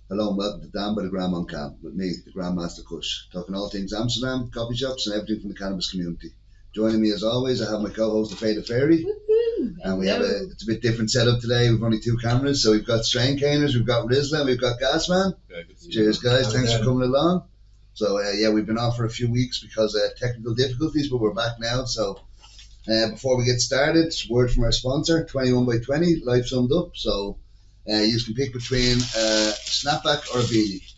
Hello and welcome to Down by the Grandman Camp with me, the Grandmaster Kush, talking all things Amsterdam, coffee shops and everything from the cannabis community. Joining me as always, I have my co-host, the Fade the Fairy. Woohoo! And we have it's a bit different setup today. We've only 2 cameras, so we've got Straincainers, we've got Rizzla, and we've got Gasman. Cheers guys, thanks for coming along. So we've been off for a few weeks because of technical difficulties, but we're back now. So before we get started, word from our sponsor, 21 by 20, life summed up. So you can pick between a snapback or a beanie.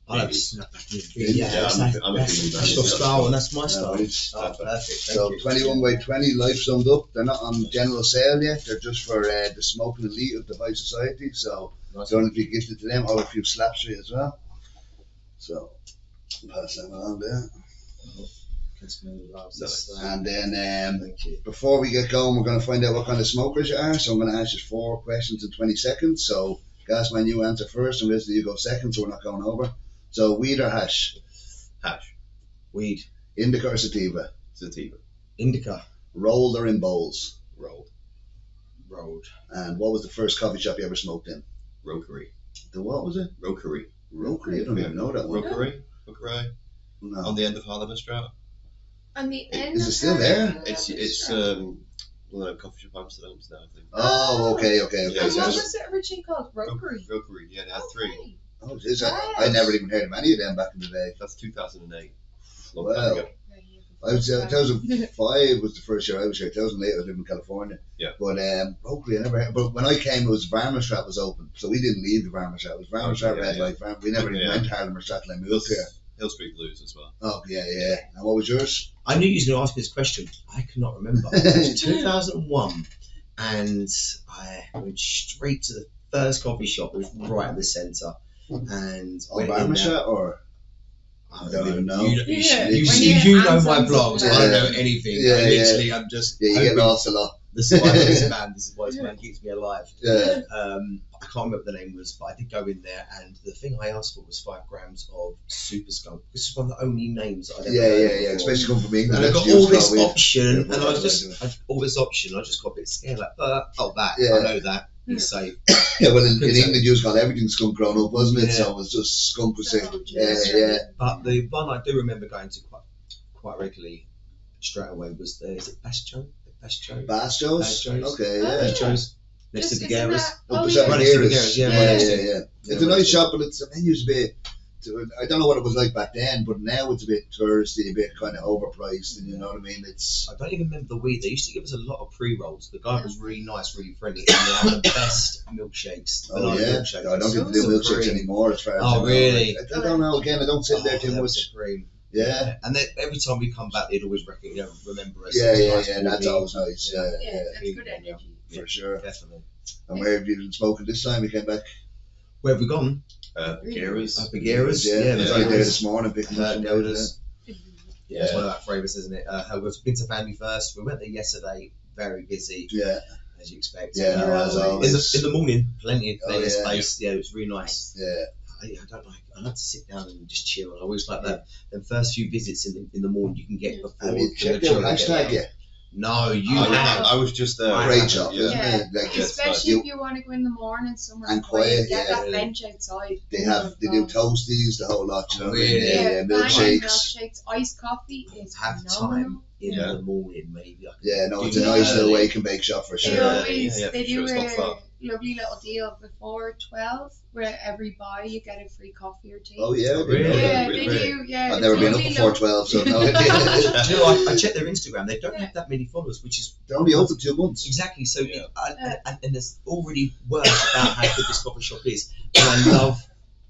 I like snapback. Yeah, I'm a beanie. That's your style and that's my style. Perfect. Thank you. 21 by 20, life summed up. They're not on general sale yet. They're just for the smoking elite of the high society. So I don't know if you gift it to them or if you slaps for you as well. So pass them on there. And then before we get going, we're going to find out what kind of smokers you are. So I'm going to ask you 4 questions in 20 seconds. So Gasman, you answer first, and Rizzla, you go second, so we're not going over. So weed or hash? Hash. Weed. Indica or sativa? Sativa. Indica. Rolled or in bowls? Rolled. Rolled. And what was the first coffee shop you ever smoked in? Rokery. The what was it? Rokery. Rokery? I don't even know that one. Rokery? No. On the end of Harlemenstraat. On the end. Is it still there? It's one of the coffee shop Amsterdam's now, I think. Oh, okay. Yeah, And it's what just- was it originally called? Rokery. Rokery, yeah, they had 3. Oh, geez, I never even heard of any of them back in the day. That's 2008. Long Wow. time ago. I was 2005 was the first year I was here. 2008 I lived in California. Yeah. But Rokery I never heard. But when I came, it was Varmerstraat was open, so we didn't leave the Varmerstraat. It was Varmerstraat, Red Light. We never even went to Harlemenstraat till I moved here. Hill Street Blues as well. Oh yeah. And what was yours? I knew you was going to ask me this question. I cannot remember. It was 2001, and I went straight to the first coffee shop. It was right in the centre, and Oh, Varmerstraat or? I don't even know. You When know my Amazon's blogs. open. I don't know anything. Yeah, Literally, I'm just. Yeah, you get hoping lost a lot. This is why this man keeps me alive. Yeah. I can't remember what the name was, but I did go in there, and the thing I asked for was 5 grams of Super Skunk. This is one of the only names I'd ever heard Yeah. before. Especially coming from England. And I that's got all used this to it. option, and I Yeah, had all this option. I just got a bit scared, like, I Yeah. know that. He's safe. Yeah, well, in Couldn't England, you just got everything skunk grown up, wasn't it? Yeah. So it was just skunk was sick. So, Yeah. But the one I do remember going to quite regularly, straight away, was is it Bascho? Bastos? Bastos. Okay, Oh, yeah. yeah. Bascho's next to Isn't Figueras. that- Up Oh, the yeah. Seven Right next to Gears. Figueras, yeah. Yeah. It's a nice shop, but it's the menu's a bit. I don't know what it was like back then, but now it's a bit touristy, a bit kind of overpriced, and you know what I mean. It's I don't even remember the weed. They used to give us a lot of pre-rolls. The guy was really nice, really friendly, and they had the best milkshakes. oh yeah. Milkshakes. I don't think they do So milkshakes cream. anymore as far as Oh, I know. really? I don't know. Again, I don't sit there too that was much. the cream. Yeah. And then every time we come back, they'd always remember us. Yeah. It was nice That's coffee. always nice. Yeah. Yeah, that's good energy. For sure. Definitely. And where have you been smoking this time? You came back. Where have we gone? Figueras. Figueras. Yeah. I was only there Figueras. this morning picking up some Godas. godas. Yeah, it's one of our favourites, isn't it? We've been to Family First. We went there yesterday. Very busy, Yeah. as you expect. Yeah, no, as always. In the morning, plenty Oh, of yeah. space. Yeah, it was really nice. Yeah. I like to sit down and just chill. I always like that. The first few visits in the morning you can get before. Have you the checked children out get hashtag out. yet? No, you Oh, yeah, have. I was just there. Great shop, Yeah. isn't Yeah. it? Like, Especially you- if you want to go in the morning somewhere And quiet, get yeah. that bench outside. They Oh do my God. toasties, the whole lot. You know what I mean? Really? Yeah, banging milkshakes. milkshakes, iced coffee is Have phenomenal. time in Yeah. the morning, maybe. Yeah, no, it's Do a that nice little early. wake and bake shop for They sure. Yeah, always yeah, they for do sure, it's not a far. lovely little deal before 12 where every buy you get a free coffee or tea. Oh yeah, Oh, I didn't know really? that. Yeah, Really? they do. Yeah, I've it's never been up lovely before little- 12, so no idea. Do you know, I checked their Instagram. They don't have that many followers, which is They're only open 2 months. exactly so. Yeah. And there's already words about how good this coffee shop is, and I love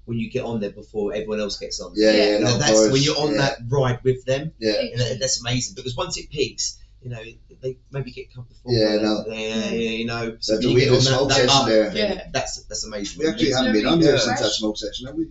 when you get on there before everyone else gets on. Yeah, Yeah. no, of That's course. when you're on yeah. that ride with them. Yeah, That's amazing because once it peaks, they maybe get comfortable. Yeah, no. So That's a when you get weird on smoke that session up, there. Yeah. that's amazing. We actually It's haven't been on lovely here and since that fresh. smoke session, have we?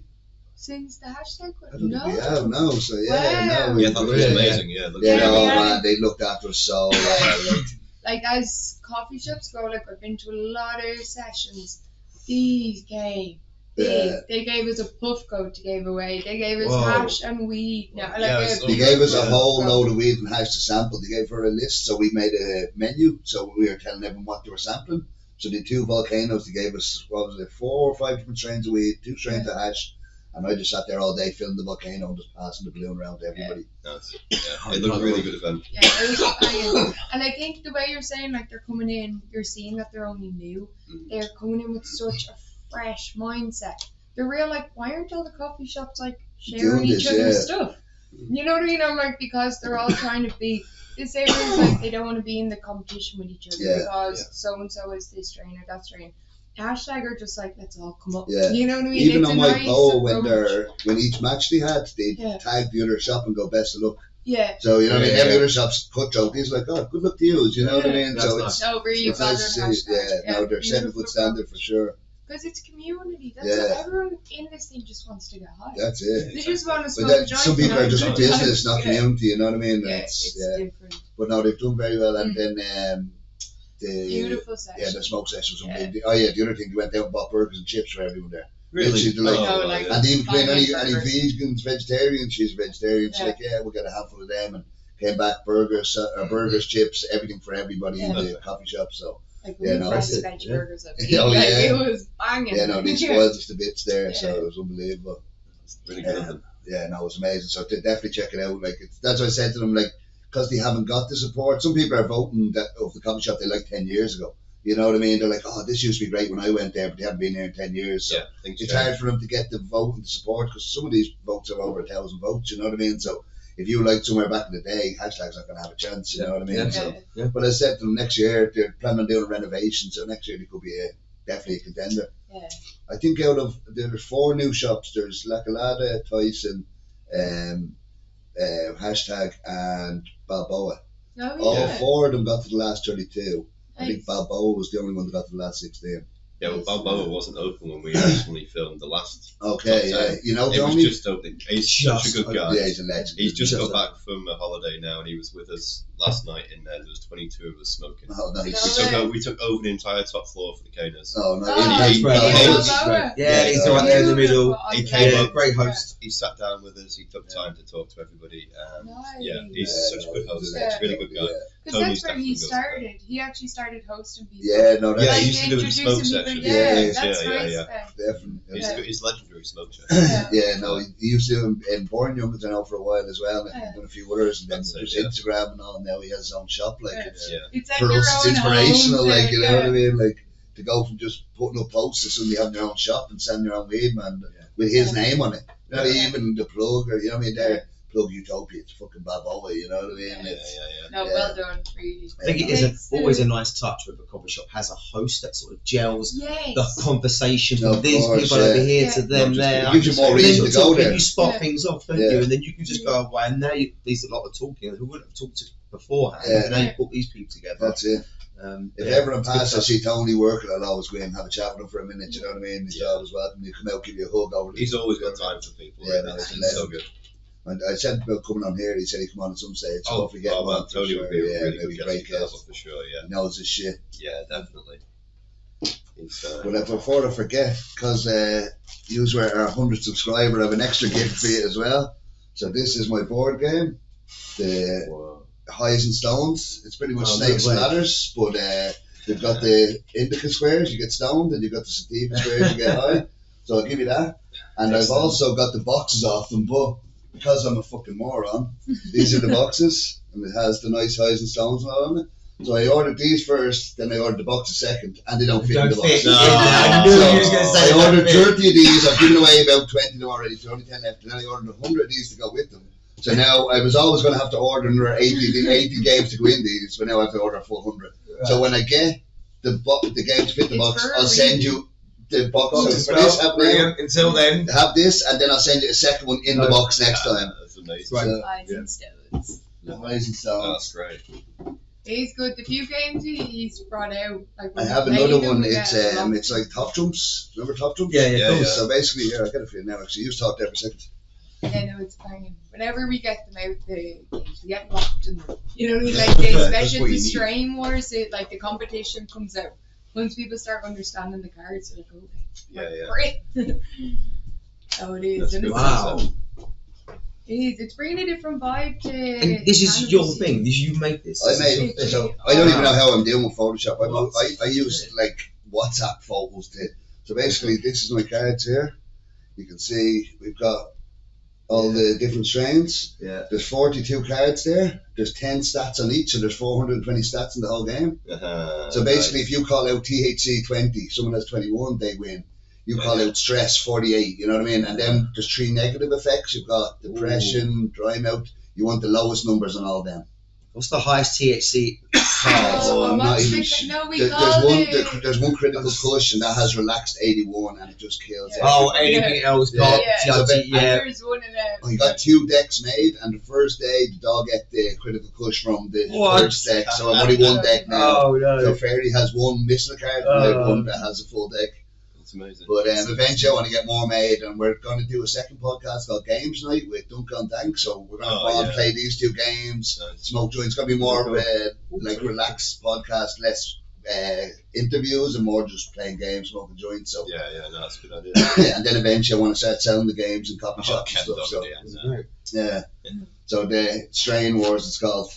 Since the hashtag, I don't no. think we have, no. So yeah, Wow. no. Yeah, that looks Yeah. amazing. Yeah, it looks Yeah, Yeah, no, we had man, they looked after us so well. Like as coffee shops go, like I've been to a lot of sessions. These came. Yeah. They gave us a puff coat to give away. They gave us Whoa. hash and weed. No, like Yeah, a so- They gave us a Yeah. whole load of weed and hash to sample. They gave her a list, so we made a menu. So we were telling everyone what they were sampling. So the 2 volcanoes, they gave us, what was it, 4 or 5 different strains of weed, 2 strains of hash, and I just sat there all day filming the volcano and just passing the balloon around to everybody. Nice. Yeah. It looked a really good event. Yeah, it was banging. And I think the way you're saying, like, they're coming in, you're seeing that they're only new. They're coming in with such a fresh mindset. They're real, like, why aren't all the coffee shops, like, sharing Doing each this, other's yeah. stuff? You know what I mean? I'm like, because they're all trying to be, this area is like, they don't want to be in the competition with each other Yeah, because so-and-so is this strain or that strain. Hashtag are just like, let's all come up. Yeah. You know what I mean? Even It's on a my nice poll, approach. when each match they had, they'd Yeah. tag the other shop and go best of luck. Yeah. So, you know what I mean? Yeah. Every other shop's cut joke. He's like, oh, good luck to you, you know what I mean? That's So nice. No, really, it's nice to see. No, they're setting a good standard for sure. Because it's community. That's Yeah. what everyone in this thing just wants to get high. That's it. They just want to But smoke then a joint. some people and are have just a good business, time. not community, you know what I mean? Yeah, it's different. But no, they've done very well. And then the Beautiful session. yeah, the smoke session was Yeah. unbelievable. Oh yeah, the other thing, they went out and bought burgers and chips for everyone there. Really? She's like, No, like- and even playing any Fine burgers. vegans, vegetarians, she's a vegetarian. She's Yeah. like, yeah, we'll get a handful of them, and came back burgers, chips, everything for everybody in Yeah. the coffee shop. So Like Yeah, we no, fresh that's it, veg yeah. burgers. I've Oh, eaten, like, yeah. it was banging. yeah, no, they spoiled us to bits there. So Yeah. it was unbelievable. It's really good of them. Yeah, no, it was amazing. So definitely check it out. Like that's what I said to them. Like because they haven't got the support. Some people are voting that of the coffee shop they like 10 years ago. You know what I mean? They're like, oh, this used to be great when I went there, but they haven't been there in 10 years. So Yeah, things it's change. hard for them to get the vote and the support because some of these votes are over 1,000 votes. You know what I mean? So if you liked somewhere back in the day, hashtag's not going to have a chance. You know what I mean? Yeah. So, Yeah. but I said to them next year they're planning on doing a renovation, so next year they could be definitely a contender. Yeah. I think out of there's 4 new shops. There's Lacalada, Tyson, hashtag and Balboa. Oh, All yeah. 4 of them got to the last 32. I think Nice. Balboa was the only one that got to the last 16. Yeah, well, Balboa wasn't open when we originally filmed the last. Okay, Top 10. yeah. You know, It was Tony? just opening. He's such a Just good guy. Yeah, he's a legend. He's just Just got back from a holiday now, and he was with us last night in there. There was 22 of us smoking. Oh, nice. We took over the entire top floor for the Cannas. Oh, no. Oh, that's he- great. he- Yeah, he- Balboa. Yeah, he's right there in the middle. He Beautiful. came Yeah, up. great host. He sat down with us. He took time to talk to everybody. Nice. Yeah, he's Yeah, such a no, good he's host. a Yeah. He's a really good guy. Because Tony's that's where he definitely goes started. He actually started hosting people. Yeah, no, Yeah, that's he used to do the Introducing smoke people, section. Yeah, Yeah, that's yeah, nice. yeah. definitely. He's, Yeah. he's legendary smoke check. Yeah, no, he used to in Born Youngins, I know, for a while as well, and Yeah. he's done a few others, and then That's it, just yeah. Instagram and all, and now he has his own shop, like, Yeah. it's, Yeah. It's like for your us, it's own inspirational, home like, there, you know yeah. what I mean, like, to go from just putting up posts to suddenly having your own shop and selling your own weed, man, with his name on it, you know, Yeah. even the plug, or, you know what I mean, there, Plug Utopia, it's fucking Balboa, you know what I mean, Yeah. it's, No, Yeah. well done, really. I think it is always a nice touch with a coffee shop has a host that sort of gels Yes. the conversation Of from these course, people yeah. over here Yeah. to them Not just there. the- it gives you more And then reason you to go talk, there. and you spot Yeah. things off, don't Yeah. you? And then you can just go away. And now there's a lot of talking who wouldn't have talked to beforehand. Yeah. And now you put these people together. That's it. If Yeah, everyone it's good passes, I stuff. see Tony working, I'll always go in and have a chat with him for a minute, you know what I mean? He's always welcome, you come out, give you a hug over the He's always got time for people. Yeah, and no, it's he's so legend. good. And I said about coming on here, he said he'd come on at some stage, so Oh, hopefully get him man, on for Tony sure. would be a Yeah, really he'll good be a guest great to have guest. for sure. Yeah, He knows his shit. yeah, definitely. He's, But before I forget, because you were our 100th subscriber, I have an extra gift for you as well. So this is my board game, the wow. Highs and Stones. It's pretty much Oh, snakes no and way. ladders, but they've got the indica squares, you get stoned, and you've got the sativa squares, you get high. So I'll give you that. And I've Excellent. also got the boxes off them, but because I'm a fucking moron, these are the boxes, and it has the nice Highs and Stones and all on it. So I ordered these first, then I ordered the boxes second, and they don't fit in the Don't fit. boxes. No. I knew So you was going to say I that. ordered 30 of these. I've given away about 20 of them already, so only 10 left. And then I ordered 100 of these to go with them. So now I was always going to have to order another 80 games to go in these, but now I have to order a full 100. So when I get the game to fit the It's box, for a I'll send reason. you the box. Boxes, So for this, well, have, brilliant. Until then, have this, and then I'll send you a second one in the box next time. That's amazing. Right. So, Highs and stones. the Highs and Oh, Stones. that's great. He's good. The few games he's brought out, like I when have we played another them, one. we It's get a lot. it's like Top Trumps. Remember Top Trumps? yeah, Yeah, cool. yeah. So basically, here I get it for you now. Actually, you talked there for a second. Yeah, no, it's banging. Whenever we get them out, they get locked in them. You know what I mean? Like, they, That's especially what the you need. strain wars, like the competition comes out. Once people start understanding the cards, they're like, okay, Yeah, yeah. great. Oh, it is. That's And good. it's Wow. It is. It's bringing a different vibe to. And this is your thing. You make this. I made it. So I don't even know how I'm doing with Photoshop. I use like WhatsApp photos to. So basically, this is my cards here. You can see we've got all the different strains. Yeah. There's 42 cards there. There's 10 stats on each, so there's 420 stats in the whole game. So basically, if you call out THC 20, someone has 21, they win. You call out stress 48, you know what I mean? And then there's 3 negative effects. You've got depression, dry mouth. You want the lowest numbers on all of them. What's the highest THC card? I'm not even there's one critical Kush. Kush, and that has relaxed 81, and it just kills it. Oh, anything else got There's one of them. You got 2 decks made, and the first day the dog get the critical Kush from the first deck, so I've only 1 deck now. Oh no. So Fairy has 1 missing card, and I have 1 that has a full deck. Amazing. But eventually I want to get more made, and we're going to do a second podcast called Games Night with Duncan Dank. So we're going to go and play these 2 games, smoke joints. It's going to be more of a like relaxed podcast, less interviews and more just playing games, smoking joints. So no, that's a good idea. yeah, and then eventually I want to start selling the games in coffee shops and stuff. So so the Strain Wars it's called.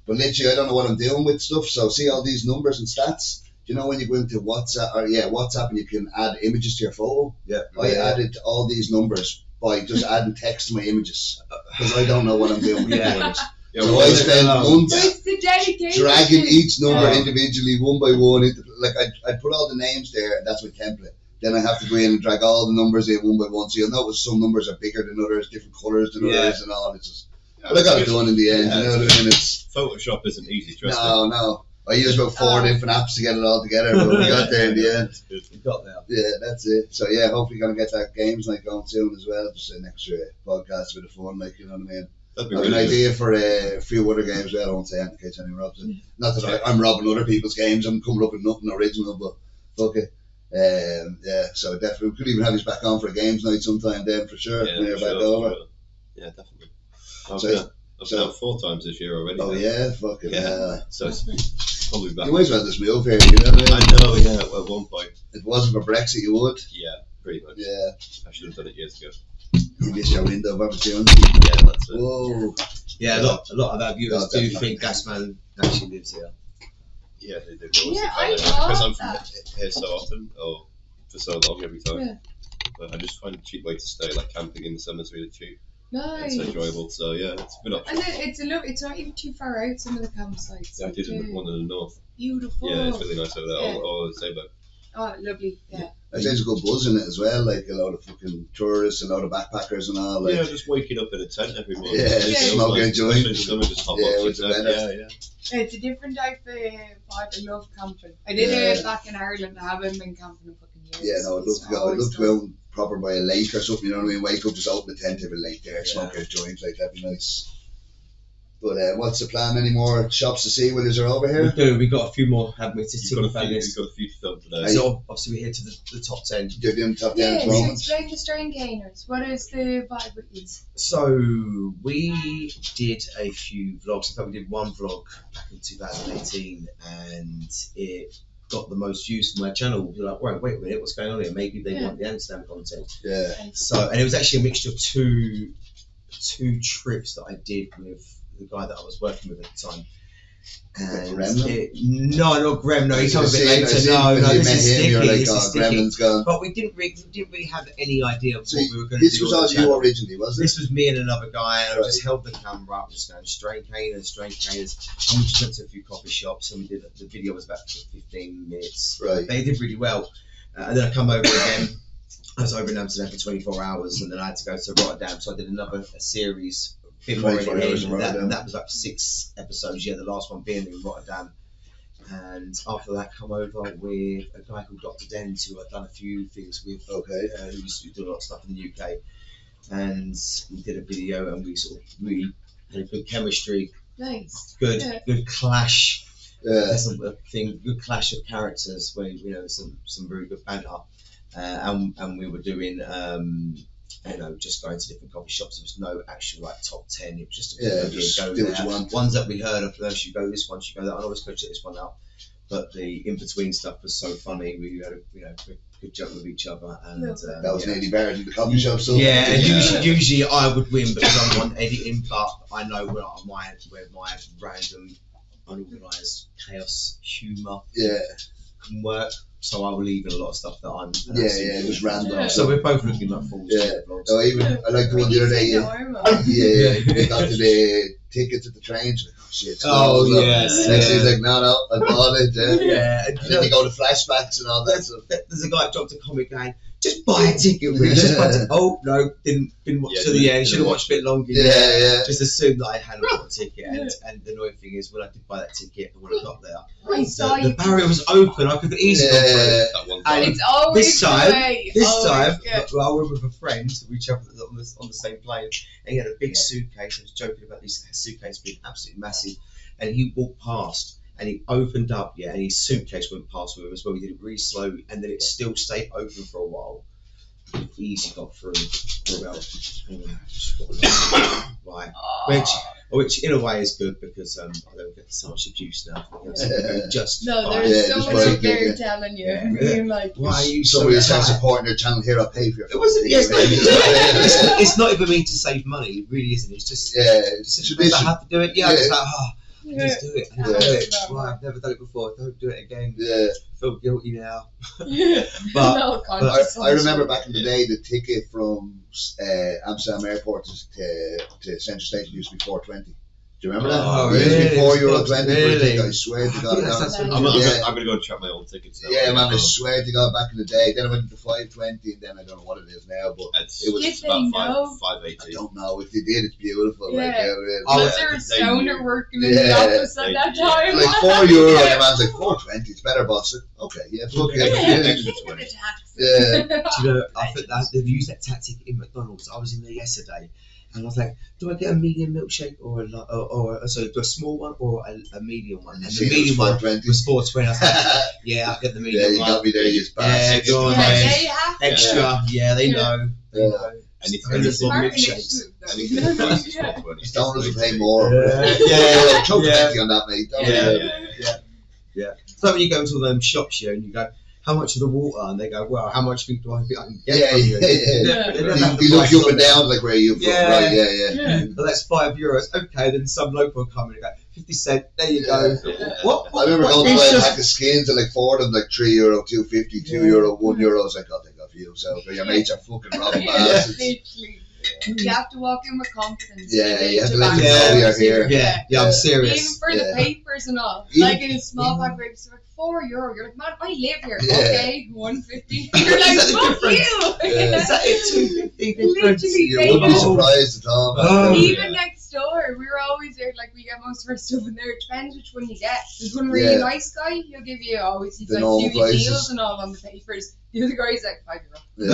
But literally I don't know what I'm doing with stuff. So see all these numbers and stats. You know when you go into WhatsApp and you can add images to your photo? Yeah. I added all these numbers by just adding text to my images because I don't know what I'm doing with the images. So I spent months It's the dedication. dragging each number individually one by one. Like I'd put all the names there, and that's my template. Then I have to go in and drag all the numbers in one by one. So you'll notice some numbers are bigger than others, different colours than others, and all. It's just, but I got it done in the end. You know what I mean? It's Photoshop isn't easy. Trust me. no. I used about 4 different apps to get it all together, but we got there in the end. We got there. Yeah, that's it. So yeah, hopefully gonna get that games night going soon as well. Just an extra podcast with the fun, like you know what I mean. That'd be I have really an idea for a few other games. Well, I won't say anything in case anyone robs it. Not that I'm robbing other people's games. I'm coming up with nothing original, but fuck it. Yeah, so definitely we could even have you back on for a games night sometime then for sure. Yeah, when you're for back sure, over. for sure. Yeah, definitely. I've been out 4 times this year already. Oh now. yeah, fuck it. Yeah. So it's probably back. You might as well just move here. You know what I mean? I know. Yeah. At one point. If it wasn't for Brexit, you would. Yeah. Pretty much. Yeah. I should have done it years ago. You miss your window of opportunity. Yeah, that's it. Whoa. Yeah, a lot of our viewers do think Gasman actually lives here. Yeah, they always Yeah, think that, I because I'm love from that. here so often, or for so long every time. Yeah. But I just find a cheap way to stay. Like camping in the summer is really cheap. Nice. It's enjoyable. So yeah, it's a good option. And it's not even too far out. Some of the campsites. Yeah, I did one in the north. Beautiful. Yeah, it's really nice over there. Yeah. Or Sabo. Oh, lovely. Yeah. There's a good buzz in it as well, like a lot of fucking tourists, a lot of backpackers and all. Like, Yeah, just waking up in a tent every morning. Yeah, It feels smoking a nice, joint. especially in the summer, just hop Yeah, up to with the the tent. weather. Yeah. It's a different type of vibe. I love camping. I did Yeah. it back in Ireland. I haven't been camping in fucking years. yeah, no, I'd love to go. I'd love to go out proper by a lake or something, you know what I mean? Wake up, just open the tent, have a lake there, smoke a joint, like that'd be nice. But what's the plan? Any more shops to see while you're over We here? do. We got a few more, haven't we? To You've tick got, off our list. a few to film today. So obviously we're here to the top 10. You're doing top 10 Yeah, at the so moment. explain the Straincainers. What is the vibe with these? So we did a few vlogs. In fact, we did one vlog back in 2018, and it got the most views from our channel. We're like, wait a minute, what's going on here? Maybe they want the Amsterdam content. Yeah. So, and it was actually a mixture of two trips that I did with the guy that I was working with at the time. And no, not Graham. No, he told me a bit later. No, this is sticky. This is sticky. Gremlin's gone. But we didn't really have any idea of So what we were going to do. this was all you originally, wasn't it? This was me and another guy, and I Right. just held the camera up, just going Straincainers, and we just went to a few coffee shops, and we did. The video was about 15 minutes. Right. They did really well, and then I come over again. I was over in Amsterdam for 24 hours, and then I had to go to Rotterdam, so I did a series. Bit more 24 hours in Rotterdam. that was like 6 episodes. Yeah, the last one being in Rotterdam. And after that, come over with a guy called Dr. Dent, who I've done a few things with. Okay. Who used to do a lot of stuff in the UK. And we did a video, and we had a good chemistry, Nice. good clash. Yeah. There's a thing, good clash of characters where some very good banter. And we were doing just going to different coffee shops. There was no actual like top 10. It was just just go do what there. you want. Ones that we heard of. You go this one, you go that. I always go check this one out. But the in between stuff was so funny. We had a good good joke with each other, and that was nearly better than the coffee shop. So yeah, and usually I would win because I'm on editing, but I know where my random, unorganised chaos humour can work. So I will leave in a lot of stuff that I'm. It was random. Yeah. So we're both looking like fools. So I like the one the other day. They got to the tickets at the trains. Like, oh shit. Yes. Next thing's like, no, I bought it. Yeah. And then they go to flashbacks and all that stuff. There's a guy dropped a comment going, just buy a ticket, Rich. Just buy a ticket. Oh no, didn't watch to the end. Should have watched a bit longer. Just assumed that I hadn't bought a ticket. And the annoying thing is, when I did buy that ticket, and when I got there, the barrier was open. I could easily go through. And it's always this time, well, I went with a friend. We travelled on the same plane, and he had a big suitcase. I was joking about this suitcase being absolutely massive, and he walked past. And he opened up, and his suitcase went past with him as well. He did it really slow, and then it still stayed open for a while. He easily got through for about right, which in a way is good because I don't get so much abuse now. There's someone out there telling you, being like, why are you somebody starts supporting their channel here? I'll pay for it. It wasn't. It's not even me to save money. It really isn't. It's just I have to do it. I just like just do it. Well, I've never done it before. Don't do it again. I feel guilty now. But I remember back in the day, the ticket from Amsterdam Airport to Central Station used to be $4.20. Do you remember that? Oh, it used to be really? €4.20 for a ticket. I swear to God. I'm going to go check my old tickets now. Yeah, man, I swear to God, back in the day. Then I went to $5.20, and then I don't know what it is now, but it was about $5.80. I don't know. If they did, it's beautiful. Was there a stoner working in the office at that time? Like €4, and the man's like, $4.20, it's better, boss. Okay, fuck it. Do you know, I think that they've used that tactic in McDonald's. I was in there yesterday. And I was like, do I get a medium milkshake or a small one or a medium one? And the medium one was $4.20. I was like, I'll get the medium one. Yeah, you got me there, you bastard. Go on, they have extra. They know. They know. Anything milkshakes. Stoners will pay more. Chuck 20 on that, mate. Yeah. So when you go into them shops here and you go, how much of the water? And they go, well, how much do I think I can get from you? You look up and down like where you from. Right, Well, that's €5. Okay, then some local will come and go, 50 cents, there you go. What? I remember going to buy a pack of skins and like four of them, like €3, €2.50, €2, €1. I was like, I'll take off you. So your mates are fucking robbing bastards. You have to walk in with confidence. You have to let them know you're here. Yeah, I'm serious. Even for the papers and all. Like in a small pack of grapes, like €4. You're like, man, I live here. Okay, $1.50. You're like, fuck you. Is that it? $2.50 difference? You wouldn't be surprised at all. Even next door, we were always there. Like we get most of our stuff in there. It depends which one you get. There's one really nice guy. He'll give you he's like give you deals and all on the papers. The other guy's like €5.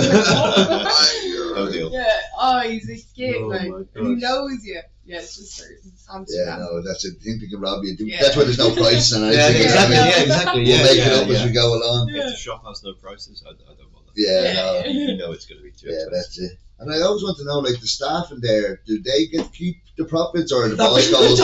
No deal. He's a kid, and he knows you. Yeah, it's just certain. That's it. I think they can rob you. That's why there's no prices on anything. Exactly. We'll make it up as we go along. If the shop has no prices, I don't bother. You know it's going to be too expensive. Yeah, that's it. And I always want to know, like, the staff in there, do they get to keep the profits, or the boss goes the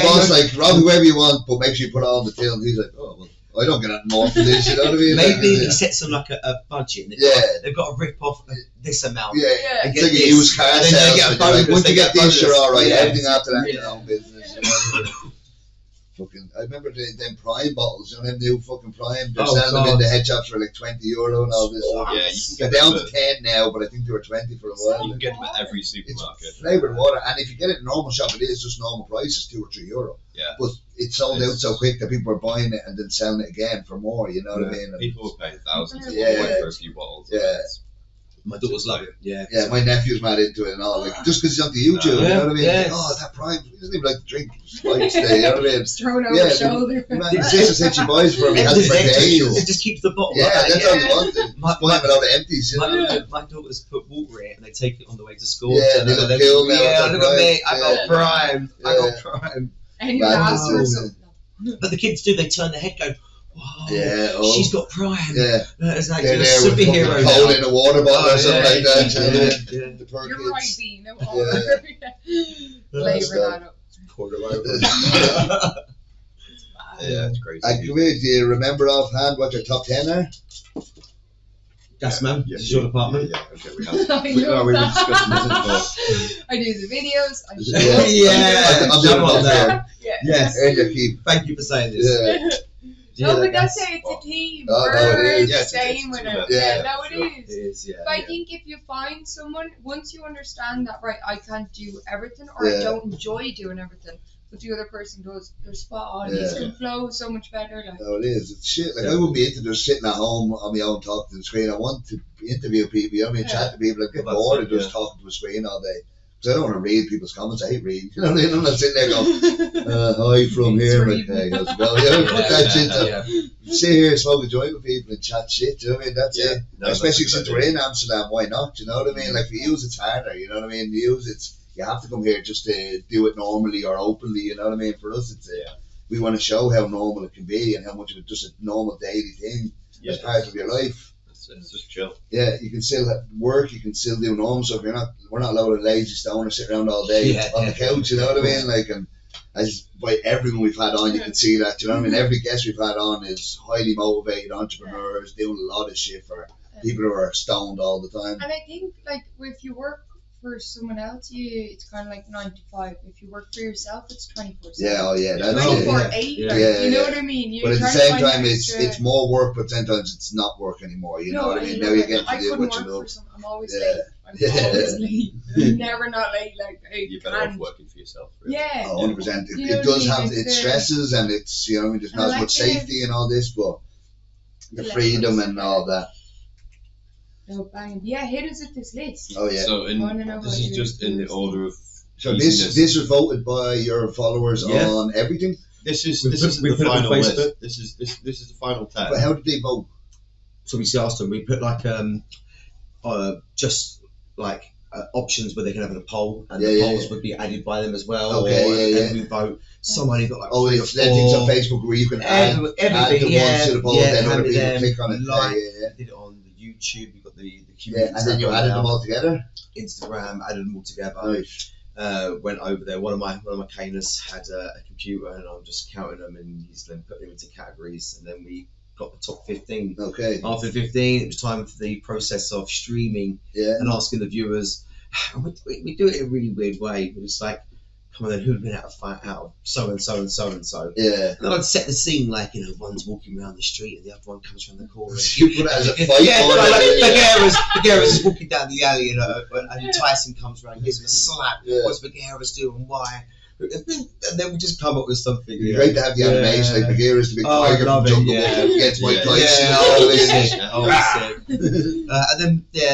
boss like, rob whoever you want, but make sure you put it all on the till, and he's like, oh, well, I don't get anything more for this, you know what I mean? Maybe he sets them like a budget. And they've got to rip off this amount. It's like a used car sales. Once you get this, you're all right. Everything after that, your own business. You know? I remember them Prime bottles, you know, them new fucking Prime. They're selling them in the head shops for like €20 and all this stuff. Yeah, you can get down to 10 now, but I think they were 20 for a while. You can get them at every supermarket. It's flavoured water, and if you get it in a normal shop, it is just normal prices, €2 or €3. Yeah. But it's sold out so quick that people are buying it and then selling it again for more, you know what I mean? And people will pay thousands of for a few bottles. My daughters love it. Yeah, my nephew's mad into it and all. Like, just because he's on the YouTube, you know what I mean? Like, that Prime, he doesn't even like to drink. You know what I mean? Just thrown over his shoulder. His sister said she buys for him. He has it for days. It just keeps the bottle. Yeah, that's all they want. Buy it without the empties. You know? My daughters put water in it and they take it on the way to school. Yeah, they got killed now. Yeah, look at me. I got Prime. I got Prime. And your ass or something. But the kids do. They turn their head, go, wow, she's got Prime. Yeah. It's like a superhero now. Holding a water bottle or something like that. You're right, Dean. Flavor that up. Yeah, it's crazy. And do you remember offhand what your top 10 are? Gasman, Yeah, this is your department. Yeah, okay, we have. I We were love discussing this that. I do the videos. I show Yeah. up. Yeah, I'm come doing on it now. there. Yeah. Yes, And you keep. thank you for saying this. Yeah. Do you No, hear but that, that's guys? it. It's a team. Oh, no, We're it is. Yeah, the it's same a with team it. effort. Yeah, Yeah, no, it sure. is. It is, yeah. But I yeah. think if you find someone, once you understand that, right, I can't do everything, or Yeah. I don't enjoy doing everything, but the other person does, they're spot on. You Yeah. can flow so much better. Like, No, it is. It's shit. Like Yeah. I wouldn't be into just sitting at home on my own talking to the screen. I want to interview people. You know what I mean? Yeah. Chat to people. I get Well, that's bored it, of just talking to a screen all day. Because I don't want to read people's comments. I hate reading. You know what I mean? I'm not sitting there going, hi from It's here. reading. Like, hey, how's it going? You know, put that shit down. yeah. Sit here, smoke a joint with people and chat shit. You know what I mean? That's Yeah. it. No, Especially that's a since good we're idea. in Amsterdam, why not? You know what I mean? Like for you, it's harder. You know what I mean? For you, you have to come here just to do it normally or openly. You know what I mean? For us, it's we want to show how normal it can be and how much of it just a normal daily thing Yeah, as part of your life. it's just chill. Yeah, you can still work, you can still do normal stuff. We're not allowed a lazy stoner sit around all day Yeah, on the yeah. couch. You know what I mean? Like, and as by everyone we've had on, you can see that. You know what I mean? Every guest we've had on is highly motivated entrepreneurs doing a lot of shit for people who are stoned all the time. and I think, like, if you work for someone else, it's kind of like 9 to 5. If you work for yourself, it's 24/7. Yeah, oh yeah, that's Oh, it. 24/8. yeah. Like, Yeah, you know yeah. what I mean? You're But at the trying to same find time, extra- it's more work, but sometimes it's not work anymore. You know what I mean? Now you get I to do couldn't what you work love. for someone. I'm always Yeah. late. I'm Yeah. always late. I'm never not late. Like, You're better off working for yourself. Really. Yeah. Oh, 100%. You know It what I does mean? have It's its the- stresses and it's, you know, I mean, there's I not as like much it. safety and all this, but the The freedom levels. and all that. No banging. Yeah, hit us at this list. Oh, yeah. So I wanna know this how is you just in the do order of. So easiness. this was voted by your followers Yeah. on everything. This is We this put- is we the put it on final Facebook. list. This is the final tag. But how did they vote? So we asked them, we put like just like options where they can have a poll, and Yeah, the yeah, polls yeah. would be added by them as well. Okay, or, yeah, and we vote. Somebody got like Oh, 3 or it's that things on 4. Facebook where you can add the Everything, yeah, ones to the poll, yeah, then have other it people there, click on it. like, Yeah. did it on the YouTube. You got the Yeah, community and then you tab added now. them all together. Instagram, added them all together. Nice. Went over there. One of my Cannas had a computer, and I'm just counting them, and he's then put them into categories, and then we got the top 15. Okay. After 15, it was time for the process of streaming Yeah. and asking the viewers. And we do it in a really weird way. It was like, come on, then who'd been out of so and so and so and so. Yeah. And then I'd set the scene like, you know, one's walking around the street and the other one comes around the corner. You put it as a fight. Yeah, or like whatever. Bagheera's is walking down the alley and Tyson comes around and gives him a slap. Yeah. What's Bagheera's doing? Why? And then we just come up with something. It'd be great to have the animation like Bagheera's the big Oh, I tiger love from it, Jungle yeah. Book against Mike Yeah. Tyson. Yeah, all oh, of it. sick. Yeah. Oh, and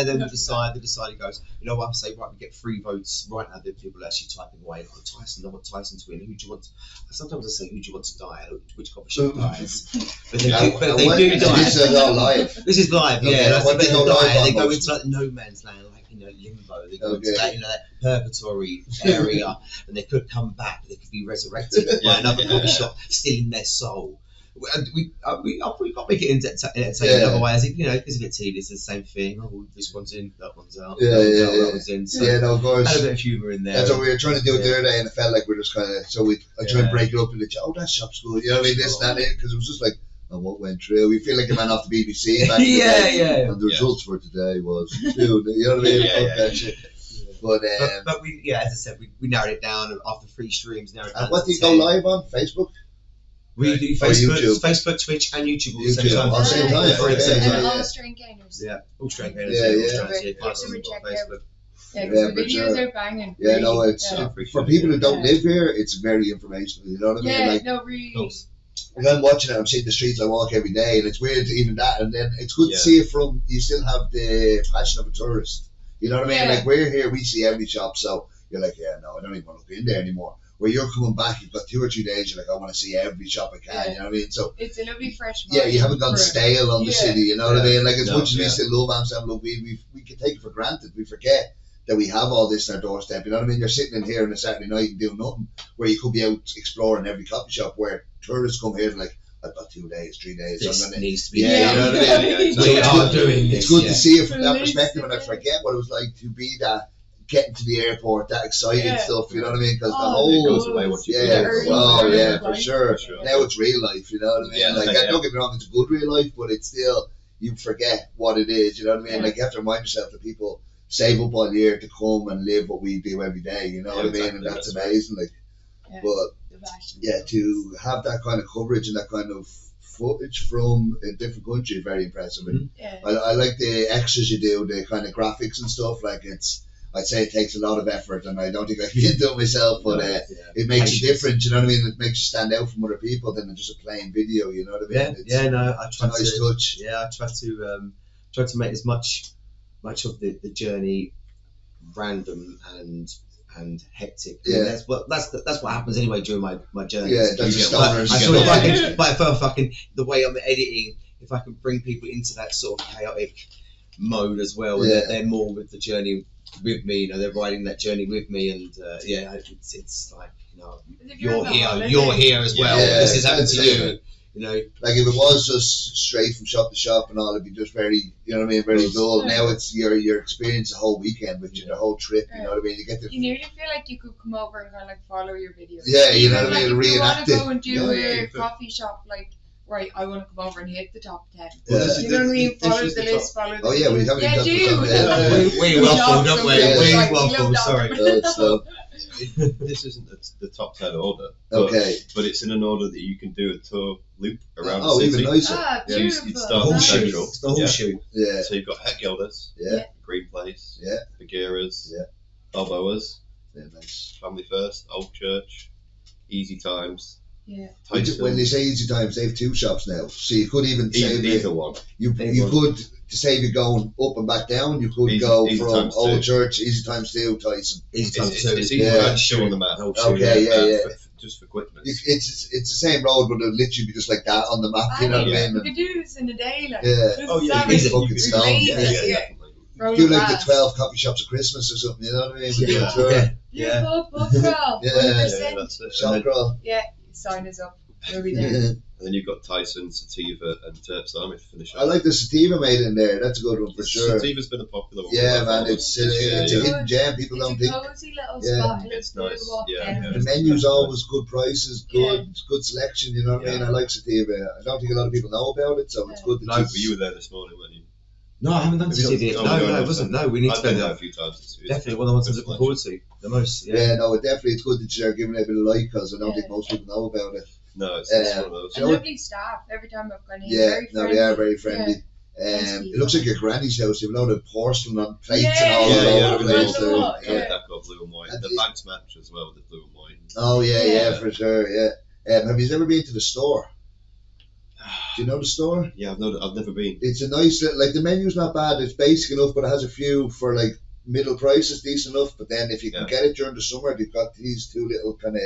then we decide. The decider goes, you know what? I say, right, we get 3 votes. Right now, the people are actually typing away. Oh, Tyson, I want Tyson to win. Who do you want? Sometimes I say, who do you want to die? Which coffee shop dies? But they do die. This is all live. This is live, Okay, yeah. That's what the do bit you they go live die. on They go most? into like no man's land, like, you know, limbo. They go Okay. into that, you know, that purgatory area, and they could come back. They could be resurrected by Yeah. another coffee shop, stealing their soul. And we can't make it entertaining Yeah. otherwise. You know, it's a bit tedious. It's the same thing. Oh, this one's in, that one's out. Yeah, that one's yeah, out, yeah. that one's in. So Yeah, no, of course. add a bit of humour in there. That's what we were trying to do it the Yeah. other day, and it felt like we were just kind of. So I tried to Yeah. break it up into, oh, that shop's good. You know what I mean? This, that, because it was just like, oh, what went through? We feel like a man off the BBC back in the Yeah, day. yeah. And the Yeah. results for today was 2. You know what I mean? Yeah, Fuck yeah, that yeah. shit. But But we, yeah, as I said, we narrowed it down after 3 streams. Narrowed it down and what to do you go 10. live on? Facebook? We do Or YouTube? Facebook, Twitch, and YouTube all at the same YouTube, time. all the same time, Yeah, okay, same yeah, time. yeah. All Straincainers. Yeah, all Straincainers. Yeah, Yeah, yeah. all Straincainers. Yeah, Make find sure us we on check Facebook. Yeah, Yeah, because the for videos sure. are banging. Yeah, no, really. it's Yeah. for people who don't Yeah. live here. It's very informational. You know what I mean? Yeah, Like, no, really. like I'm watching it. I'm seeing the streets I walk every day, and it's weird to even that. And then it's good Yeah. to see it from. You still have the passion of a tourist. You know what I mean? Yeah. Like we're here, we see every shop, so you're like, yeah, no, I don't even want to look in there anymore. Where you're coming back, you've got 2 or 3 days. You're like, I want to see every shop I can. Yeah. You know what I mean? So It's a lovely fresh yeah, vibe you haven't gone for- stale on the Yeah. city. You know what I mean? Like as No, much as we yeah. still love Amsterdam, look, we can take it for granted. We forget that we have all this on our doorstep. You know what I mean? You're sitting in here on a Saturday night and doing nothing, where you could be out exploring every coffee shop. Where tourists come here and like, I've got 2 days, 3 days. This I'm gonna. needs to be. Yeah, you know what I mean? Yeah, So We it's are good- doing It's this. good yeah. to see it from that Listen, perspective, and I yeah. forget what it was like to be that getting to the airport, that exciting Yeah. stuff. You know what I mean? Because the Oh, whole goes away once you yeah, do it. oh yeah, Like, for sure. For sure. Now it's real life. You know what I mean? Yeah, like yeah. don't get me wrong, it's a good real life, but it's still you forget what it is. You know what I mean? Like, you have to remind yourself that people save up all year to come and live what we do every day. You know what I mean? Exactly, And that's that's amazing. Like, Yeah. but to have that kind of coverage and that kind of footage from a different country is very impressive. And I like the extras you do, the kind of graphics and stuff. Like, I'd say it takes a lot of effort, and I don't think I can do it myself, but it makes a difference. You know what I mean? It makes you stand out from other people than just a plain video. You know what I mean? I try nice touch. Yeah, I try to make as much of the journey random and hectic. I mean, that's what happens anyway during my journey. Yeah, that's just stoners. But if I fucking the way I'm editing, if I can bring people into that sort of chaotic mode as well, and they're more with the journey with me. You know, they're riding that journey with me, and it's like, you know, you're here as well. This is happening to you. You know, like if it was just straight from shop to shop and all, it'd be just very, you know what I mean, very dull. Now it's your experience the whole weekend with you, the whole trip. You know what I mean? You nearly feel like you could come over and kind of like follow your videos. Yeah, you know what I mean. If you want Reenact to it. go and do a coffee shop, like, right, I want to come over and hit the top 10. Yeah. You know what I mean? Follow the list, follow the Oh yeah, we haven't yeah, got do. We waffle, don't we? We waffle. Sorry. So This isn't the top 10 order. okay. But it's in an order that you can do a tour loop around Oh, the city. even nicer. Yeah, you'd Beautiful. start in Central. It's the horseshoe. Yeah. So you've got Het Gilders, Yeah. Green Place, Yeah. Bagheera's, Yeah. Balboa's, Yeah, nice. Family First, Old Church, Easy Times, Yeah. Tyson. When they say Easy Times, they have 2 shops now, so you could even save either one. You could, to save you going up and back down, you could go Easy from Times Old 2. Church, Easy Times 2, Tyson. Easy times It's two. easy Yeah. to show on the map. Okay, yeah. Just for quickness. It's the same road, but it'll literally be just like that on the map. You know what I We mean? could do this in a day, like. Yeah. Just Oh yeah, savage. you could We'd stone, raise yeah, it, definitely. Roll Do like the fast. 12 coffee shops of Christmas or something. You know what I mean? With Yeah. the tour. Yeah. Beautiful book crawl. Yeah. 100%. That's it. Shop crawl. Yeah, sign us up. We'll be there. Yeah. And then you've got Tyson, Sativa, and Terps Army to finish I off. like the sativa made in there. That's a good one for sure. Sativa's been a popular one. Yeah, for man, a it's while. a hidden gem. People don't It's a think. cozy little Yeah. spot. It It's looks nice. good to walk Yeah, down. yeah. The menu's always good prices, good selection. You know what I mean? Yeah. I like sativa. I don't think a lot of people know about it, so it's good that No, but you were there this morning, weren't you? No, I haven't done Have you Sativa. not- No, oh, no, it wasn't. No, we need to I've go been there there. a few times. It's Definitely one of the ones I'm looking forward to the most. Yeah, Yeah. no, definitely it's good that you're giving it a bit of light because I don't Yeah. think most people know about it. No, it's one of those. And lovely staff every time I've gone in. Yeah, very no, friendly. they are very friendly. Nice It looks like your granny's house. You've a load of porcelain on plates Yeah, and all yeah, over yeah, the yeah, place. yeah. there. Yeah. Yeah. That got blue and white. And The it- bags match as well with the blue and white. Oh yeah, Yeah. for sure. Yeah. Have you ever been to the store? Do you know the store? Yeah, I've never been. It's a nice little, like the menu's not bad. It's basic enough, but it has a few for like middle prices, decent enough. But then if you can Yeah. get it during the summer, they've got these 2 little kind of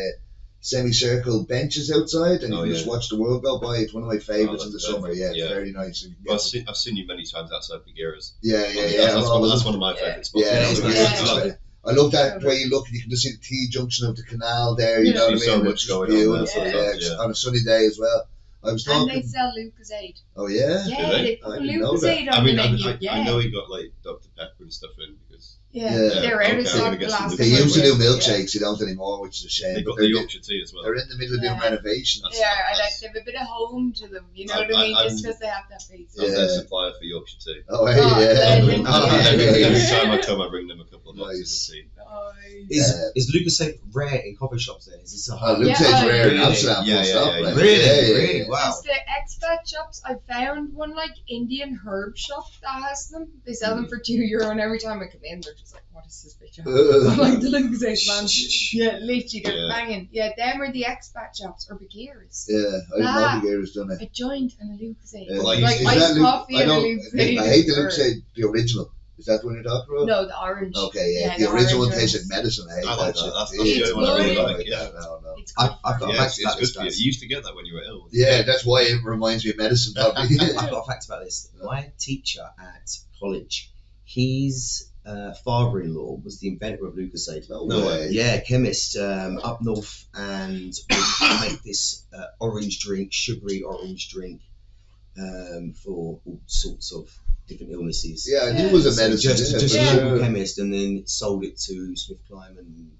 semicircle benches outside, and you Oh, can yeah. just watch the world go by. It's one of my favourites Oh, in the that's summer. perfect. Yeah, Yeah. it's very nice. And you Well, get- I've seen you many times outside Bagheera's. yeah. That's one of my favourite spots. Yeah, it's it's nice. nice. I love it. I love that way you look and you can just see the T junction of the canal there. You Yeah. know what I See so mean? much It's just going on there beautiful. sometimes, Yeah, yeah. on a sunny day as well. I was And they talking. sell Lucozade. Oh yeah. Yeah, they? they put I didn't know Lucozade that. on I mean, the menu. I know he got like Dr. Pepper and stuff in because Yeah, Yeah. they're out of Okay, I'm stock gonna get some last They Lucozade. used to do Yeah. milkshakes. They don't anymore, which is a shame. they got but the they're, Yorkshire tea as well. they're in the middle of doing Yeah. renovations. Yeah, I like they have a bit of home to them. You know what I mean? Just because they have that face. Yeah. I'm their supplier for Yorkshire tea. Oh, hey, Oh, yeah. legend. Every Yeah. time I come, I bring them a couple of boxes Nice. of tea. Is Lucozade rare in coffee shops there? Is this a Oh, high? Luke's Yeah, rare in really? Amsterdam. Yeah, full yeah, stop, yeah, like. Really? Yeah. Really? Wow. It's the expat shops. I found one like Indian herb shop that has them. They sell them for €2, and every time I come in, they're just like, "What is this bitch?" I'm like the Lucozade man. Yeah, literally, they're Yeah. banging. Yeah, them are the expat shops or Bagheera's. Yeah, I didn't know the Gator's done it. A joint and a Lucozade. Yeah. Like, Like is iced that Luke- coffee I and a don't. Lucozade. I hate the or- Lucozade, the original. Is that what you're talking about? No, the orange. Okay, yeah. Yeah, the the original one orange tastes ones. like medicine. I hate I like that that. shit. That's the only one I really like, yeah. No. It's I've good got for a you. Yeah, fact it's about good this, for you. guys. You used to get that when you were ill. Yeah, that's why it reminds me of medicine, probably. I've got a fact about this. My teacher at college, his father-in-law was the inventor of Lucozade. No No way. Yeah, chemist up north, and would make this orange drink, sugary orange drink, for all sorts of different illnesses. Yeah, I knew it was a So medicine. just yeah, just for a Yeah. local sure. chemist, and then sold it to Smith Climb and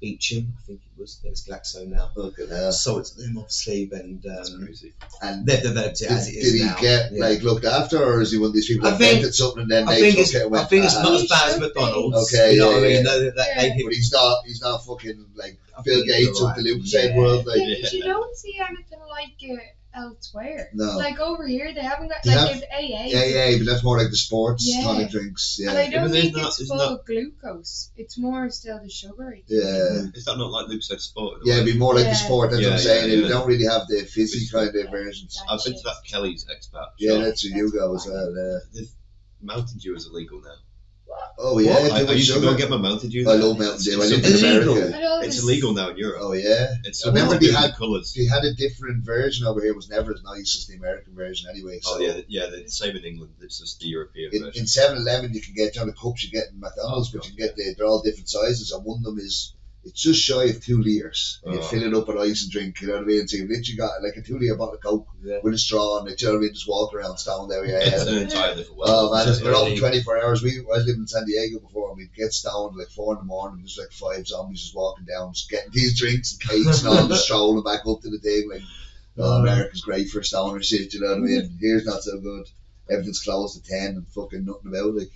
Beecham, I think it was. There's Glaxo now. Fucking hell. So it's them obviously, and That's crazy. And they've developed it as it is did he now. get like looked after, or is he one of these people I that think- invented something and then I they think took it and I went? think it's "Ah." not as bad as Should be. McDonald's. Okay, you know yeah, what I mean? yeah. They But he's not fucking like I Bill think Gates you're of the right. Lucasade Yeah. world. Like, Yeah, but you don't see anything like it elsewhere. no. Like over here, they haven't got They like have- AA. Yeah, but that's more like the sports Yeah. tonic drinks. And Yeah, I Yeah, don't but there's think not- it's there's full not- of glucose. It's more still the sugary. yeah. Is that not like Luke said sport? Yeah, it'd be more like the Yeah. sport. That's what I'm Yeah, saying. yeah, We yeah. don't really have the fizzy kind of versions. I've been to that Kelly's expat. Yeah, shop. that's where you go as well. The Mountain Dew is illegal now. Oh yeah, I too much used to go sugar. and get my Mountain Dew. I there. love Mountain Dew. I It's lived in illegal. America. I know It's this- illegal now in Europe. Oh yeah. It's I remember they had- colours. They had a different version over here. It was never as nice as the American version anyway. So Oh yeah, the same in England. It's just the European in version. 7-Eleven you can get the cups you get in McDonald's, but you can get they're all different sizes, and one of them is it's just shy of 2 litres. And you Oh. fill it up with ice and drink. You know what I mean? So you've literally got like a 2-litre bottle of Coke Yeah. with a straw in it. You know what I mean? Just walk around stoned there. It's Yeah. an entire different world. Oh man, Just they're open really- 24 hours. I was living in San Diego before, and we'd get stoned like 4 in the morning. There's like 5 zombies just walking down, just getting these drinks and cakes and all, just strolling back up to the thing. Like, oh, America's great for stoner shit. You know what I mean? Here's not so good. Everything's closed at 10 and fucking nothing about it.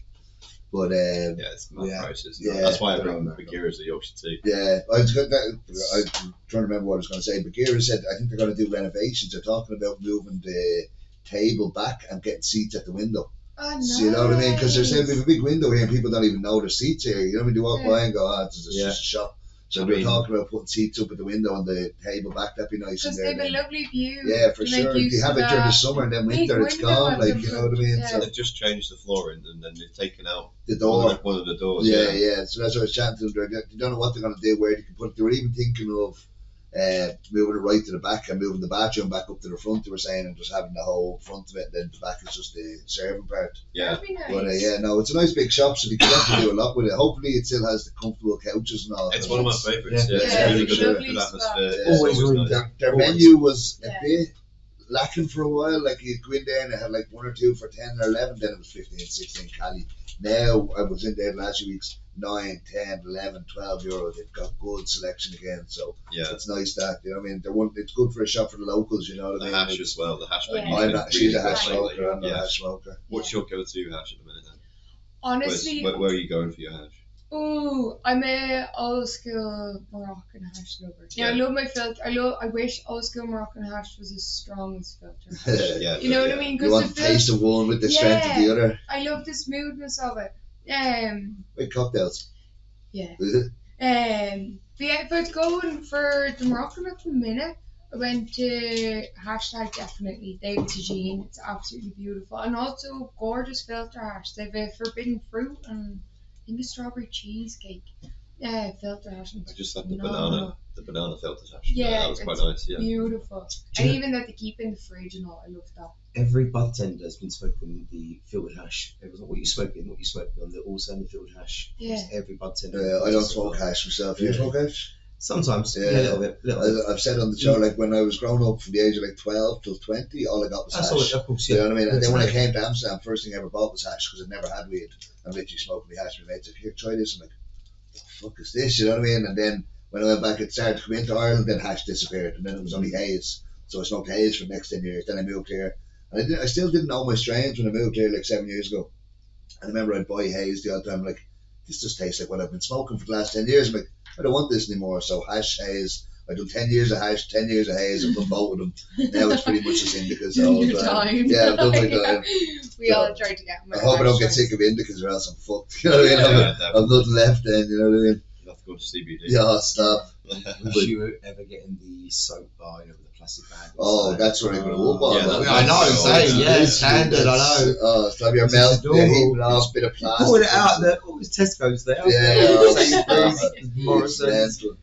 But Yeah, it's mad Yeah. prices. Yeah. That's why I They're bring on Bagheera as the Yorkshire tea. yeah, I'm trying to remember what I was going to say. But Gira said I think they're going to do renovations. They're talking about moving the table back and getting seats at the window. Oh, no. So you know what I mean? Because they're saying we have a big window here and people don't even know there's seats here. You know what I mean? They walk by and go, oh, it's just Yeah. a shop. So I they're mean- talking about putting seats up at the window and the table back. That'd be nice. in Because there they have a then. lovely view. Yeah, for to make sure. use You have of it during the that. summer and then Big winter it's window gone. at Like, the you know what I mean? front, So They've just changed the flooring and then they've taken out the door. one of the doors. Yeah. So that's what I was chatting to them. They don't know what they're going to do, where they can put it. They were even thinking of moving it right to the back and moving the bathroom back up to the front, they were saying, and just having the whole front of it, and then the back is just the serving part. Yeah. That'd be nice. But yeah, no, it's a nice big shop, so they can actually do a lot with it. Hopefully, it still has the comfortable couches and all. It's one of my favourites. Yeah. Yeah, it's Yeah, really for good, sure. good atmosphere. Yeah. It's Always really nice. good. Their Always. menu was a Yeah. bit lacking for a while. Like you'd go in there and they had like 1 or 2 for 10 or 11, then it was 15, 16 Cali. Now I was in there the last few weeks, 9, 10, 11, 12 euro. They've got good selection again, so Yeah. it's nice that, you know what I mean. It's good for a shop for the locals, you know what I The mean. hash Like, as well. The hash Yeah. menu. I'm actually a hash good lately. smoker. I'm not a Yeah. hash smoker. What's your go-to hash at the minute then? Honestly, Where are you going for your hash? ooh, I'm a old school Moroccan hash lover. Yeah, I Yeah. love my filter. I wish old school Moroccan hash was as strong as filter. Yeah. You know what yeah. I mean? You Because want the taste of one with the strength of the other. I love the smoothness of it. With cocktails. Yeah. Is it? But yeah, if I was going for the Moroccan at the minute, I went to hashtag definitely David Tagine. It's absolutely beautiful, and also gorgeous filter hash. They have a forbidden fruit and I think a strawberry cheesecake. Yeah, filter hash. I just had the phenomenal. banana filter hash. Yeah, that was quite it's nice. Yeah. Beautiful, Do and you- even that they keep in the fridge and all. I love that. Every bartender has been smoking the filtered hash. It was what you smoking on. They're all saying the filtered hash. Yeah. Just every bartender. I don't smoke hash myself. You Yeah. smoke hash? Sometimes, Yeah. yeah, a little bit. I've said on the show, like when I was growing up from the age of like 12 till 20, all I got was That's hash. all, of course, You yeah. know what I mean? And then when I Yeah. came to Amsterdam, first thing I ever bought was hash because I'd never had weed. I'm literally smoking the hash. My mates said, here, try this. I'm like, what the fuck is this? You know what I mean? And then when I went back, it started to come into Ireland, then hash disappeared. And then it was only haze. So I smoked haze for the next 10 years. Then I moved here. And I still didn't know my strains when I moved here like 7 years ago. I remember I'd buy haze the odd time, like, this just tastes like what I've been smoking for the last 10 years. I'm like, I don't want this anymore. So hash, haze. I've done 10 years of hash, 10 years of haze. I've done both of them. Now it's pretty much the indicas. Your time. Yeah, I've done my time. We all tried to get. I hope I don't get sick of indicas or else I'm fucked. You know what I mean? I've nothing left then, you know what I mean? You have to go to CBD. Yeah, stop. Was you ever getting the soap bar, with the plastic bag? Oh, that's what I grew up on. Yeah, man. I know, that's same, so- yeah, standard, I know. Oh, stop your It's mouth, adorable. heaving off, bit of plastic. Pulling it out there, oh, it's Tesco's there. Yeah, Sainsbury's, Morrison's. mental.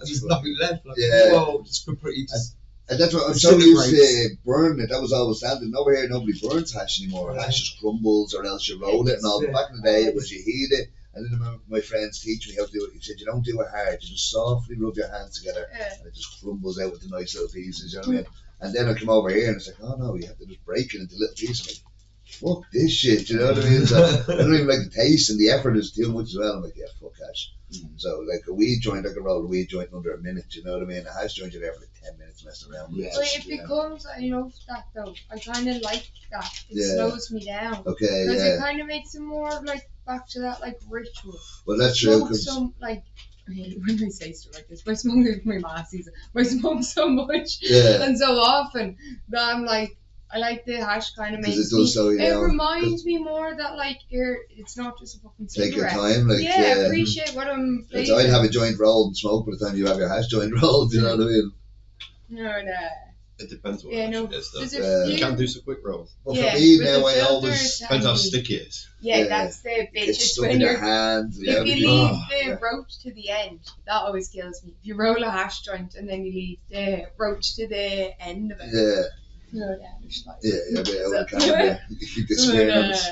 There's nothing left. Like, Yeah. whoa, it's completely just. And that's what I'm It's so still used great. to burn it. That was always standard. Over here, nobody burns hash anymore. Yeah. Hash just crumbles, or else you roll it and all. Yeah. Back in the day, it was you heat it. And then my friends teach me how to do it. He said, you don't do it hard. You just softly rub your hands together, and it just crumbles out with the nice little pieces. You know what I mean? And then I come over here, and it's like, oh no, you have to just break it into little pieces. Like, fuck this shit, you know what I mean? So I don't even like the taste, and the effort is too much as well. I'm like, yeah, fuck hash. So like a weed joint, I can roll a weed joint in under a minute, you know what I mean? A hash joint, you're there for like 10 minutes messing around with it. But it becomes, I love that though. I kind of like that. It Yeah. slows me down. Okay, Because yeah. it kind of makes it more like back to that like ritual. Well, that's true. Smoke 'Cause so like. I hate when I say stuff like this, but I smoke with my massies. I smoke so much yeah, and so often that I'm like, I like the hash kind of 'cause makes it does slow you it down. reminds me more that like it's not just a fucking Take your cigarette. time, like Yeah, appreciate what I'm It's, I'd have a joint rolled and smoke by the time you have your hash joint rolled, you know what I mean? No. It depends what Yeah, no. it is, though. There's Yeah. a You few, can do some quick rolls. Well, yeah, for me with now, the I filters always Depends how and sticky it is. Yeah, Yeah. that's the bitch. get It's stuck when in your you're hands. if you everything. leave Oh, the yeah. roach to the end, that always kills me. If you roll a hash joint and then you leave the roach to the end of it, Yeah, no damage. Like. yeah, but So- kind of, yeah. You keep the experiments.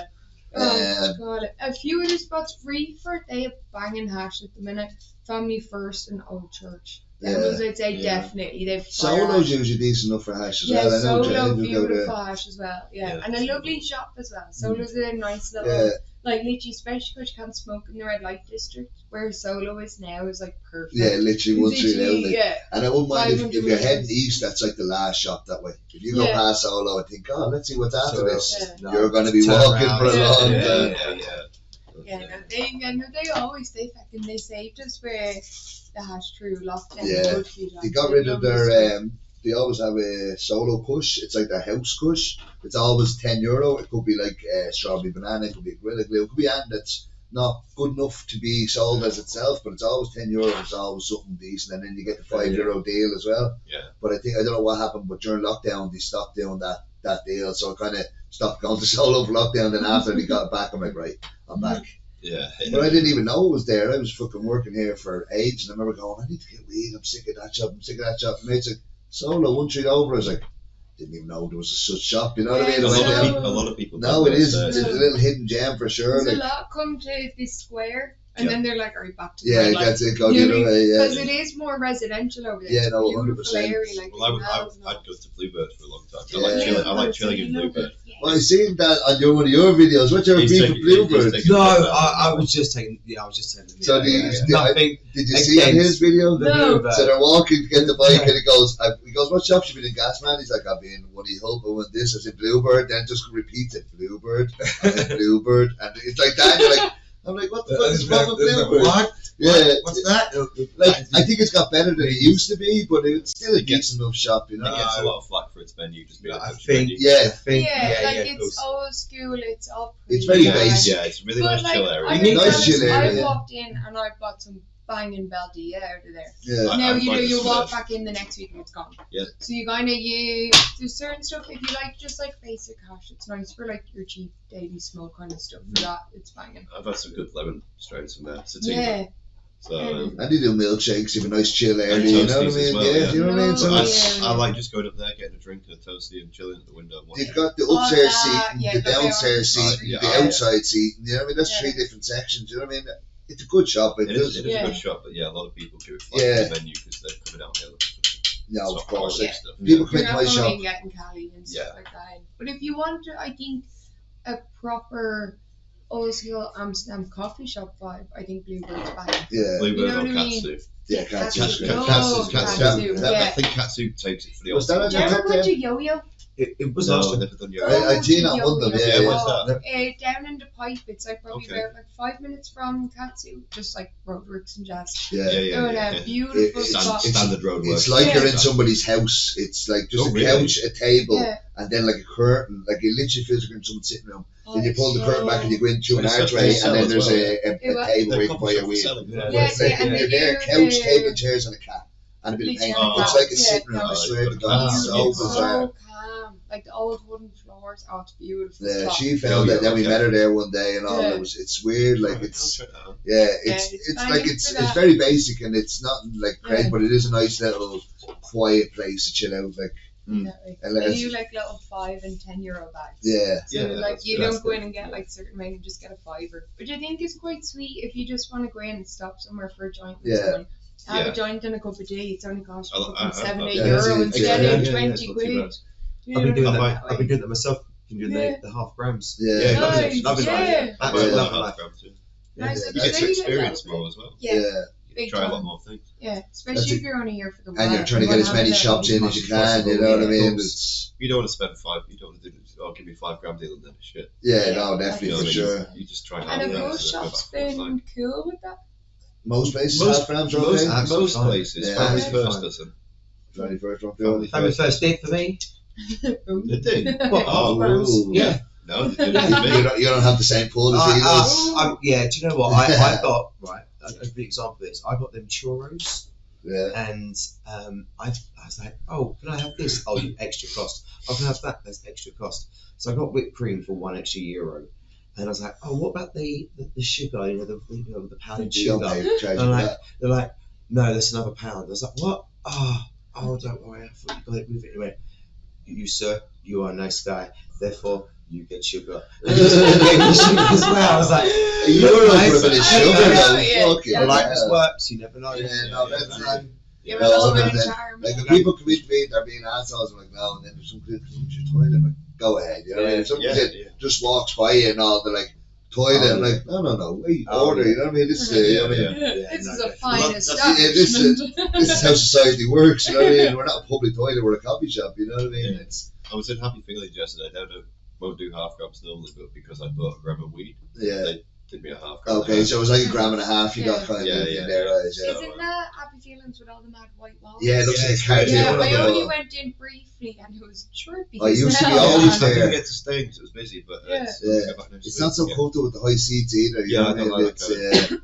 Oh god, a few of the spots Reeford, they have banging hash at the minute. Family First and Old Church. Yeah. Those I'd say Yeah. definitely they've Solo's usually decent enough for hash as yeah, well. I know Solo Jane will go beautiful there. hash as well. Yeah. Yeah. And a lovely shop as well. Solo's a nice little Yeah, like literally, especially because you can't smoke in the red light district, where Solo is now is like perfect. yeah, literally one street out. Like, yeah. and I wouldn't mind if 500 you're heading meters. east, that's like the last shop that way. If you go Yeah. past Solo and think, oh, let's see what's after So, this, Yeah. you're going to be Turn walking around. for a Yeah. long Yeah, time. Yeah, no, they always they saved us where the hash through lockdown. Yeah. Would be, like, They got rid of their, stuff. they always have a Solo Kush. It's like their house Kush. It's always €10. It could be like strawberry banana, it could be a Gorilla Glue, it could be anything that's not good enough to be sold as itself, but it's always €10. It's always something decent, and then you get the €5 deal as well. Yeah. But I don't know what happened, but during lockdown they stopped doing that deal, so I kind of stopped going to Solo for lockdown. Then after they got it back, I'm like, right, I'm back. Yeah. But I didn't even know it was there. I was fucking working here for ages, and I remember going, I need to get weed. I'm sick of that shop. And it's like, Solo, one street over. I was like, didn't even know there was a such shop. You know what I mean? A I went down. lot of people. No, don't it is. know, It's so- a little hidden gem for sure. There's a Like, lot come to this square, and Yeah. then they're like, alright, back to the yeah, red light. that's it. Go You the know other what I way. Yeah. Because it is more residential over there. Yeah, It's a no, beautiful 100%. area. Like, Well, I'd go to Bluebird for a long time. I like chilling in Bluebird. Well, I seen that on one of your videos. What's your He's beef taking- with Bluebird? he's taking- No, I was just taking. Yeah, I was just taking. So do you- nothing. Did you see on his video? No. So they're walking to get the bike, and he goes, what shop you been in, Gasman? He's like, I've been in Woody Hope, I went this, I said Bluebird, then just repeats it, Bluebird, I said Bluebird, and it's like that, you're like, I'm like, what the fuck is wrong with Bluebird? What? Yeah, What's that? like, I think it's got better than it used to be, but it's still a It gets- decent enough shop, you It know? gets a lot of flack for its menu, just being I a coach think- menu. Yeah, It's old school, it's all pretty. It's very Yeah, basic. yeah, it's a really But nice like, chill area. I Nice noticed chill area, I yeah. walked in and I bought some banging Baldea out of there. yeah. I- Now I'd you know like you to walk see back in the next week and it's gone. Yeah. So you kind of there's certain stuff if you like just like basic hash, it's nice for like your cheap daily smoke kind of stuff. For that, it's banging. I've had some good lemon strains from there. Sativa. Yeah. So, And they do milkshakes, you have a nice chill area, And you know what I toasties mean? as well, yeah, yeah. you know what I mean? So No, it's, yeah. I like just going up there, getting a drink and a toasty and chilling at the window. And watching. you've got the Oh, upstairs that, seating, yeah, the but they downstairs are- seating, yeah. the outside seating, you know what I mean? That's Yeah. 3 different sections, you know what I mean? It's a good shop, It is a Yeah. good shop, but yeah, a lot of people do it for Yeah. the menu because they're coming out here looking for No, some of course. quality Yeah. stuff. People come You're into not my going shop. and getting Cali and stuff Yeah. like that. But if you want, I think, a proper old school Amsterdam coffee shop vibe, I think Bluebird's back. Yeah, Bluebird You know or what I mean? Katsu. yeah, Katsu. Katsu. Oh, Katsu. Katsu, That- yeah. I think Katsu takes it for the Was old that Do school. you ever Yeah. went to Yo-Yo? It was No, awesome. never done yoga. I seen that one of them, Yeah, where's that? Down in the pipe. It's like probably Okay. about like 5 minutes from Katsu, just like roadworks and jazz. Yeah. Oh, yeah. beautiful It's- spot. Standard road work. It's like Yeah. you're in somebody's house. It's like just Oh, a really? couch, a table, Yeah. and then like a curtain. Like it literally feels like you're in someone's sitting room. Oh, Then you pull the so- curtain back and you go in through an Well, it's archway, sell and then as there's well. a what? table They're waiting for your coffee wheel. shop for selling. Yeah. Yeah, It's like and they you're there, do couch, the- table, chairs, and a cat, and a bit of Literally paint. on the It's back. like a sitting room. Yeah, I no, swear to it's God, so it's so It's bizarre. so calm. Like the old wooden floors. Oh, it's beautiful. Yeah, spot. she found Yeah, that. Then we okay. met her there one day, and all. Yeah. It's weird. Like I'll it's check that out. yeah, Yeah, it's it's like banging it's for it's that. very basic, and it's not like great, Yeah. but it is a nice little quiet place to chill out. Like Definitely. And They let's- do like little €5 and €10 bags. yeah, So Yeah, like that's you good. don't go in and get like certain amount, you just get a fiver, which I think is quite sweet if you just want to go in and stop somewhere for a joint. With Yeah. someone. Have Yeah. a joint and a cup of tea. It's only cost you I- fucking I- €7, I- €8 yeah, that's it. instead Yeah, of yeah, 20 it's not too quid. bad. You I've been know doing what I that. mean? I've been doing that myself. You can do the half grams. Yeah. Nice, lovely. yeah. Absolutely Yeah. lovely. Half grams, yeah. Nice. Yeah, You get So to you experience that more as well. Yeah, Yeah. big Try a lot time. more things. Yeah, That's especially it. if you're only here for the And you're while, trying to you get as wanna many have shops in as you can, you know what I mean? It's, You don't want to spend 5. You don't want to do. Oh, give me 5 gram deal and then shit. yeah, Yeah, no, definitely, You know for what I sure. mean? You just try And hard have and most go shops back and forth, been cool with that? Most places Most- half grams are Most, okay. Absolutely most fine. places, Yeah. family Absolutely first fine. doesn't. Family first one, Family Family first did for me. They did. What, half grams? Ooh. Yeah. No, they didn't for me. You don't have the same pull as he does. Yeah, do you know what? I got, right, I'll give you an example of this. I got them churros, Yeah. and I was like, oh, can I have this? Oh, extra cost. Oh, can I have that? That's extra cost. So I got whipped cream for €1 extra. And I was like, oh, what about the sugar, the powdered You don't sugar? pay charge And for like, that. they're like, no, that's another £1. I was like, what? Oh, don't worry, I thought you got it with it. Anyway, you, sir, you are a nice guy, therefore you get sugar. And just gave me sugar as well. I was like, You're nice. over the I sugar, know, though. yeah. Fuck it. Yeah. I like this works, you never know. Yeah, no, that's Yeah. right. Give Yeah, it a little other bit of than- charm. Like when people come into me, they're being assholes. I'm like, no, and then there's some good your toilet. I'm like, go ahead. You know what I mean? If someone just walks by you and all, they're like, toilet. I'm like, no, wait, order. You know what I mean? This is, I mean, This is no, a fine Well, this establishment. this is how society works. You know what I mean? We're not a public toilet. We're a coffee shop. You know what I mean? Yeah. It's I was in Happy Feelings yesterday. I won't do half grams normally, but because I bought a gram of weed, yeah. they did me a half gram. Okay, so it was like a gram and a half. You got kind of in there, eyes. Yeah. Isn't that Happy Feelings with all the mad white walls? Yeah, it looks like a cartoon. Yeah, of I it only all. went in briefly and it was trippy. I used to be as hell. always I there. didn't get to stay because it was busy, but It's not so comfortable with the high seats either. You Yeah, know I what I don't mean? like It's,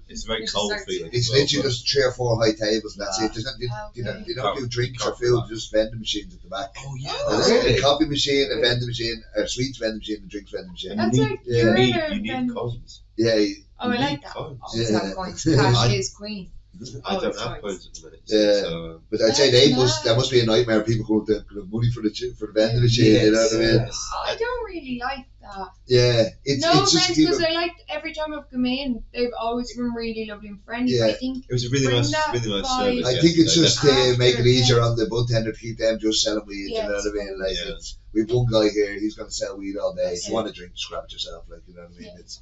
It's a very It's cold just feeling. it's as well, literally but- just 3 or 4 high tables and that's it. There's not, Okay. you don't do drinks or food, just vending machines at the back. Oh, yeah. Oh, There's really? a coffee machine, a vending machine, a sweets vending machine, a drinks vending machine. That's you like need, you're you in need, a you need vending- coins. Yeah, Oh, I You like need that. coins. Always Yeah. have coins. Cash I- is queen. I don't Always have coins. coins at the minute. Yeah. So, but I'd say That's that must be a nightmare. People go to the money for the vending machine. You know what I mean? Yes. I don't really like that. Yeah, it's No just offense, to keep because it. I liked every time I've come in, they've always been really lovely and friendly. Yeah. I think it was a really Bring nice, that really nice vibe. service. I think it's yesterday. just to make it After, easier yeah. on the bud tender to keep them just selling weed. Yeah, you know what I mean? Like yeah. we've one guy here, he's gonna sell weed all day. If you Yeah. want a drink, scrap it yourself. Like you know what I mean? Yeah. It's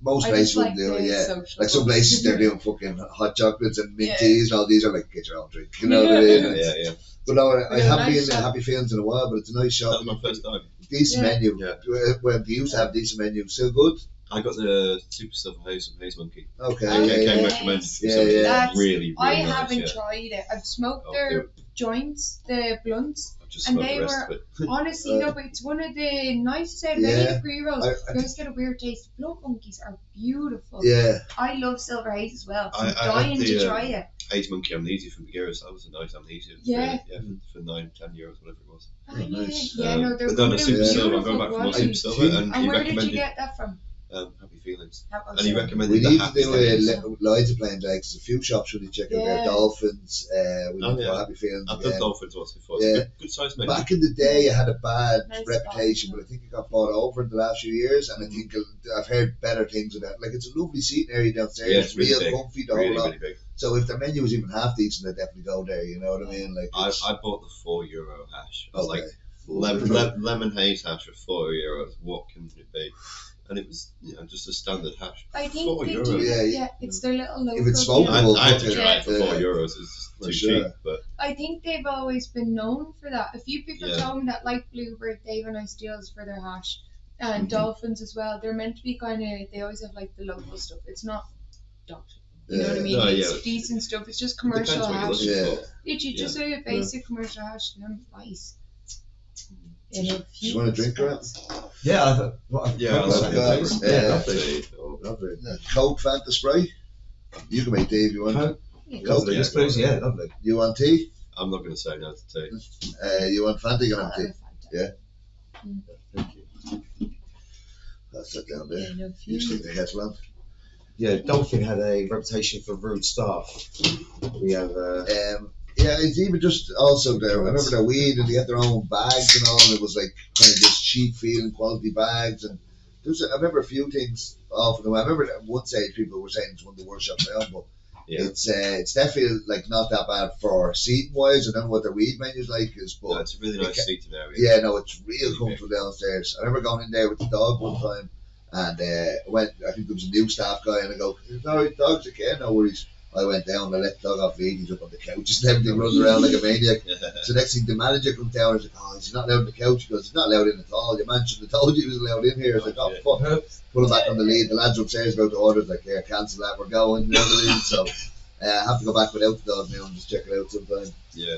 most I places just like wouldn't do it. the Yeah. social Like some buzz. places they're doing fucking hot chocolates and mint Yeah. teas and all these are like get your own drink. You know what I mean? Yeah, yeah. But no, I Yeah, haven't nice been in shop. Happy Feelings in a while, but it's a nice That shop. was my first time. Decent Yeah. menu. Yeah. When they used to have decent menu, still good. I got the super stuff from Haze Monkey. Okay. Oh, yeah, Came yeah. recommended for Yeah, something yeah. That's- really, really I nice. haven't Yeah. tried it. I've smoked Oh, their good. joints, the blunts. I've just And smoked they the rest were- of it. Honestly, no, but it's one of the nicest out of Yeah. any of the pre-rolls. I- You always get a weird taste. Blunt monkeys are beautiful. Yeah. I love Silver Haze as well. I I'm had dying the, to try it. Haze Monkey amnesia from Mediocre. That was a nice amnesia. Yeah. Yeah, for 9-10 euros, whatever it was. Oh, nice. yeah, no, they're But no, the good Super and Silver. I'm beautiful going back for more quality. Super Silver, and And he where did you recommended get that from? Happy Feelings. That was And he it. recommended We the need to Happy do Feelings. loads of plain legs. There's a few shops really check out there. Yeah. Dolphins. We Oh, need to yeah. go Happy Feelings I've again. done Dolphins once before. Yeah. It's a good size menu. Back in the day, it had a bad Nice reputation, spot. but I think it got bought over in the last few years, and I think I've heard better things about it. Like, it's a lovely seating area downstairs. Yeah, It's it's really real big. comfy, the Really, whole lot. really big. So if their menu was even half decent, I'd definitely go there, you know what I mean? Like, I it's- bought the €4 hash. I was okay. like, lemon haze hash for €4. What can it be? And it was, just a standard hash. I think €4. they do. Yeah. Yeah, it's their little local. it's deal. Smokeable, I had to okay. try it for Yeah. €4. It's just For too sure. cheap. But I think they've always been known for that. A few people Yeah. told me that, like Bluebird, they have nice deals for their hash, and Mhm. Dolphins as well. They're meant to be kind of. They always have like the local stuff. It's not dump. You know what I mean? No, It's yeah. decent stuff. It's just it commercial depends what you're hash. looking Yeah. for. Literally, just a basic commercial hash. And I'm nice. In a Do few you want a drink, Grant? spots. Yeah, I thought. Yeah, I Well, like guys, it. yeah. lovely. Lovely. Coke, Fanta Spray? You can make tea if you want. Coke? Yeah. Lovely, Yeah, yes, please. Yeah, lovely. You want tea? I'm not going to say no to tea. You want Fanta? You want I'll tea? have Fanta. Yeah. Thank you. That's that down there. In a You few. stick the kettle on. Yeah, Dolphin had a reputation for rude staff. We have. Yeah, it's even just also there. I remember their weed and they had their own bags and all. And it was like kind of just cheap feeling, quality bags. And I remember a few things off of them. I remember at one stage people were saying it's one of the worst shops I own, but Yeah. It's definitely like not that bad for seating wise. I don't know what their weed menu's like is, but No, it's a really nice seating area. yeah, no, it's real comfortable downstairs. I remember going in there with the dog one time, and I think there was a new staff guy, and I go, "No, dog's okay, no worries." I went down, I let the dog off lead, he's up on the couch, and everything runs around like a maniac. So next thing the manager comes down, and he's like, "Oh, he's not allowed on the couch." He goes, "He's not allowed in at all. Your man shouldn't have told you he was allowed in here." I was like, "Oh, fuck." Put him back on the lead. The lads upstairs about to order, like, "Here, cancel that, we're going." You know what I mean? So I have to go back without the dog now and just check it out sometime. Yeah.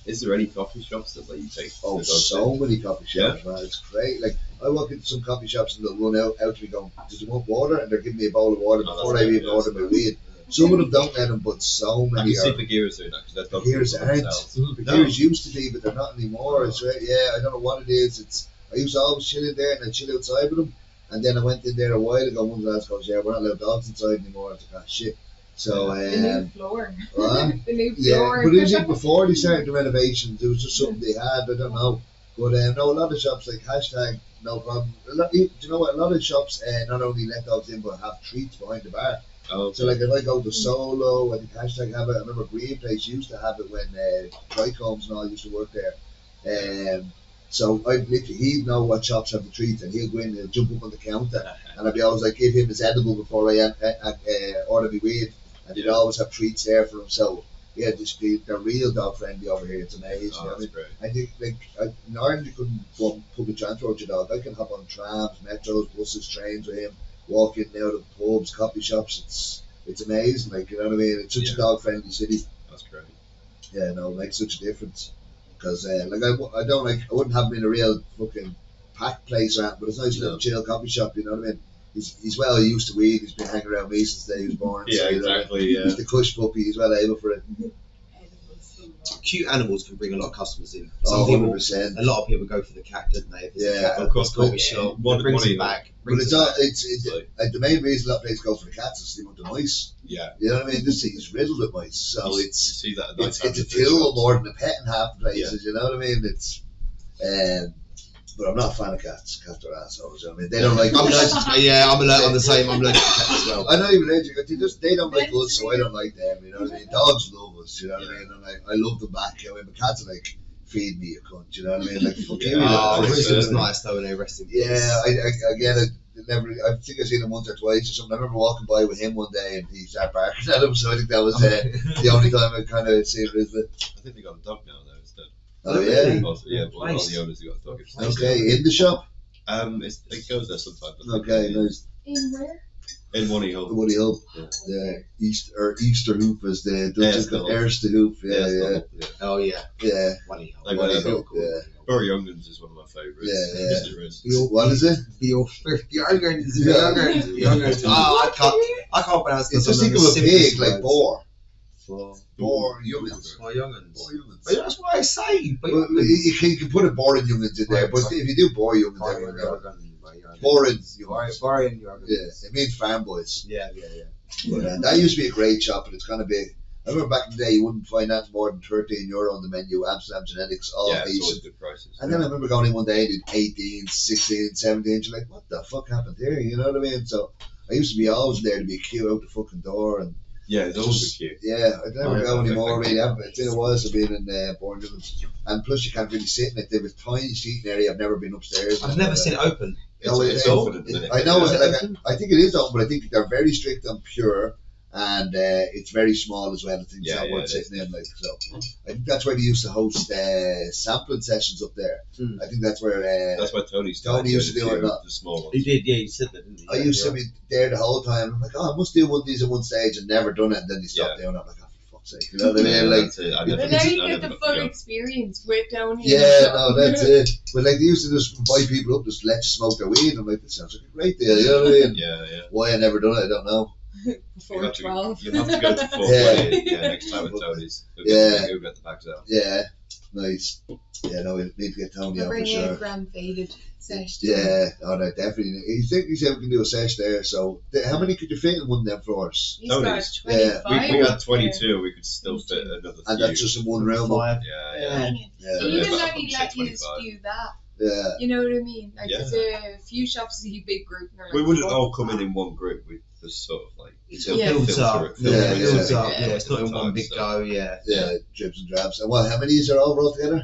Is there any coffee shops that let you take? Oh, the dog so to? many coffee shops, man. It's great. Like, I walk into some coffee shops and they'll run out to me going, "Does you want water?" And they're giving me a bowl of water before I even order my weed. Some of them don't let them, but so I many can see are. Bagheera's doing that because their dog Bagheera's aren't. themselves. Bagheera's used to be, but they're not anymore. It's right. Yeah, I don't know what it is. I used to always chill in there and I'd chill outside with them. And then I went in there a while ago. One of the lads goes, "Yeah, we're not allowed dogs inside anymore." I was like, "Ah, shit." So, The new floor. What? The new Yeah, floor. but it was even before they started the renovations. It was just something they had. I don't know. But no, a lot of shops like hashtag no problem. Do you know what? A lot of shops not only let dogs in but have treats behind the bar. Oh, So like if I go to Solo, I think hashtag have it. I remember Green Place used to have it when Tricombs and all used to work there. So I'd literally, he'd know what shops have the treats, and he'll go in and he'll jump up on the counter, and I'd be always like, give him his edible before I order my weed, and he'd always have treats there for him. So yeah, they're real dog friendly over here. It's amazing. Oh, that's great. I think like in Ireland you couldn't go on public transport with your dog. I can hop on trams, metros, buses, trains with him, walk in and out of pubs, coffee shops. It's amazing. Like, you know what I mean? It's such a dog friendly city. That's great. Yeah, no, it makes such a difference. Because like I wouldn't have him in a real fucking packed place or anything, but it's a nice little chill coffee shop. You know what I mean? He's well used to weed. He's been hanging around me since the day he was born. Yeah, so, exactly. You know, he's the Kush puppy. He's well able for it. Cute animals can bring a lot of customers in. Oh, People, 100%. a lot of people go for the cat, don't they? If it's a Yeah, cat, of course. coffee shop, brings them back. But it's all. the main reason a lot of places go for the cats is the amount of mice. Yeah. You know what I mean? This thing is riddled with mice, so You it's see that at it's night a time kill shops. more than a pet in half the places. You know what I mean? It's but I'm not a fan of cats. Cats are assholes. You know what I mean? They don't like. I'm the same. I'm allergic to cats as well. I'm not even allergic. They don't like us, so I don't like them. You know what I mean? Dogs love us. You know what I mean? And I love them back. You know what I mean? But cats are like, "Feed me, you cunt." You know what I mean? Like, fuck you. Oh, Like, Rizzla's nice though, and they rest in peace. yeah, I get it. I think I've seen him once or twice or something. I remember walking by with him one day and he started barking at him, so I think that was the only time I kind of seen Rizzla. I think they got a dog now though instead. Oh yeah. Yeah, but all the owners have got a dog. Okay, in the shop. It goes there sometimes. Okay, nice. In where? In Wonny Hole. Woody Hope. Yeah. Yeah. Easter Hoop as the Dutch Hoop. Erste Hoop. Yeah. Oh yeah. Yeah. Funny. Like, Woody Hope. Yeah. Bury Youngans is one of my favourites. Yeah. Yes, there is. What is it? Youngers. I can't pronounce this. It's just think of a pig like boar. Boar youngins. Boar youngins. Boar youngins. But that's what I say. But Well, you can put a boring youngins in there, but if you do boar youngins, everyone knows. Boring youngins. Yeah, it means farm boys. Yeah. But that used to be a great shop, and it's kind of big. I remember back in the day, you wouldn't find that more than €13 on the menu. Amsterdam genetics, all Yeah, it's always decent. good prices. And then I remember going in one day and did 18, 16, 17. You're like, what the fuck happened here? You know what I mean? So I used to be always there to be a queue out the fucking door. And Yeah, it's always cute. yeah, I never Yeah, go I think anymore. I Really, can- it's been a while since I've been in Bournemouth. And plus, you can't really sit in it. There was tiny seating area. I've never been upstairs. I've never seen it open. It's open at the minute. I know. Is it Like, open? I think it is open, but I think they're very strict on pure, and it's very small as well. I think it's not worth sitting in. Like, so I think that's where they used to host sampling sessions up there. I think that's where. That's why Tony used to do it. the small ones. He did, yeah, he said that, didn't he? I used to be there the whole time. I'm like, oh, I must do one of these at one stage, and never done it. And then they stopped doing it. I'm like, oh, for fuck's sake, you know what I mean? Like, that's it. I But never- now I you get never the got full to go. experience with Tony. yeah, no, that's it. But like, they used to just invite people up, just let you smoke their weed. I'm like, that sounds like a great deal. You know what I mean? Yeah. Why I never done it, I don't know. Before You 12. have to go to 4 Yeah. next time at Tony's. Yeah. Go get the bags out. Yeah, nice. Yeah, no, we need to get Tony We're on for bringing sure. a grand faded session. Yeah, oh no, definitely. He said we can do a sesh there. So, how many could you fit in one of them floors? He's got Tony's. 25. We had 22, we could still fit another few. And that's just in one room. Five. Yeah. Yeah, Even about though he let you 25. do that, yeah. you know what I mean? Like, Yeah. there's a few shops that he big group. And they're We like, wouldn't "Fuck all come that." in one group. We just sort of like It Yeah. builds up. Filter it, It builds yeah. up. Yeah. Yeah, it's not in one big go. Yeah. Yeah, dribs and drabs. And what? How many is there overall together?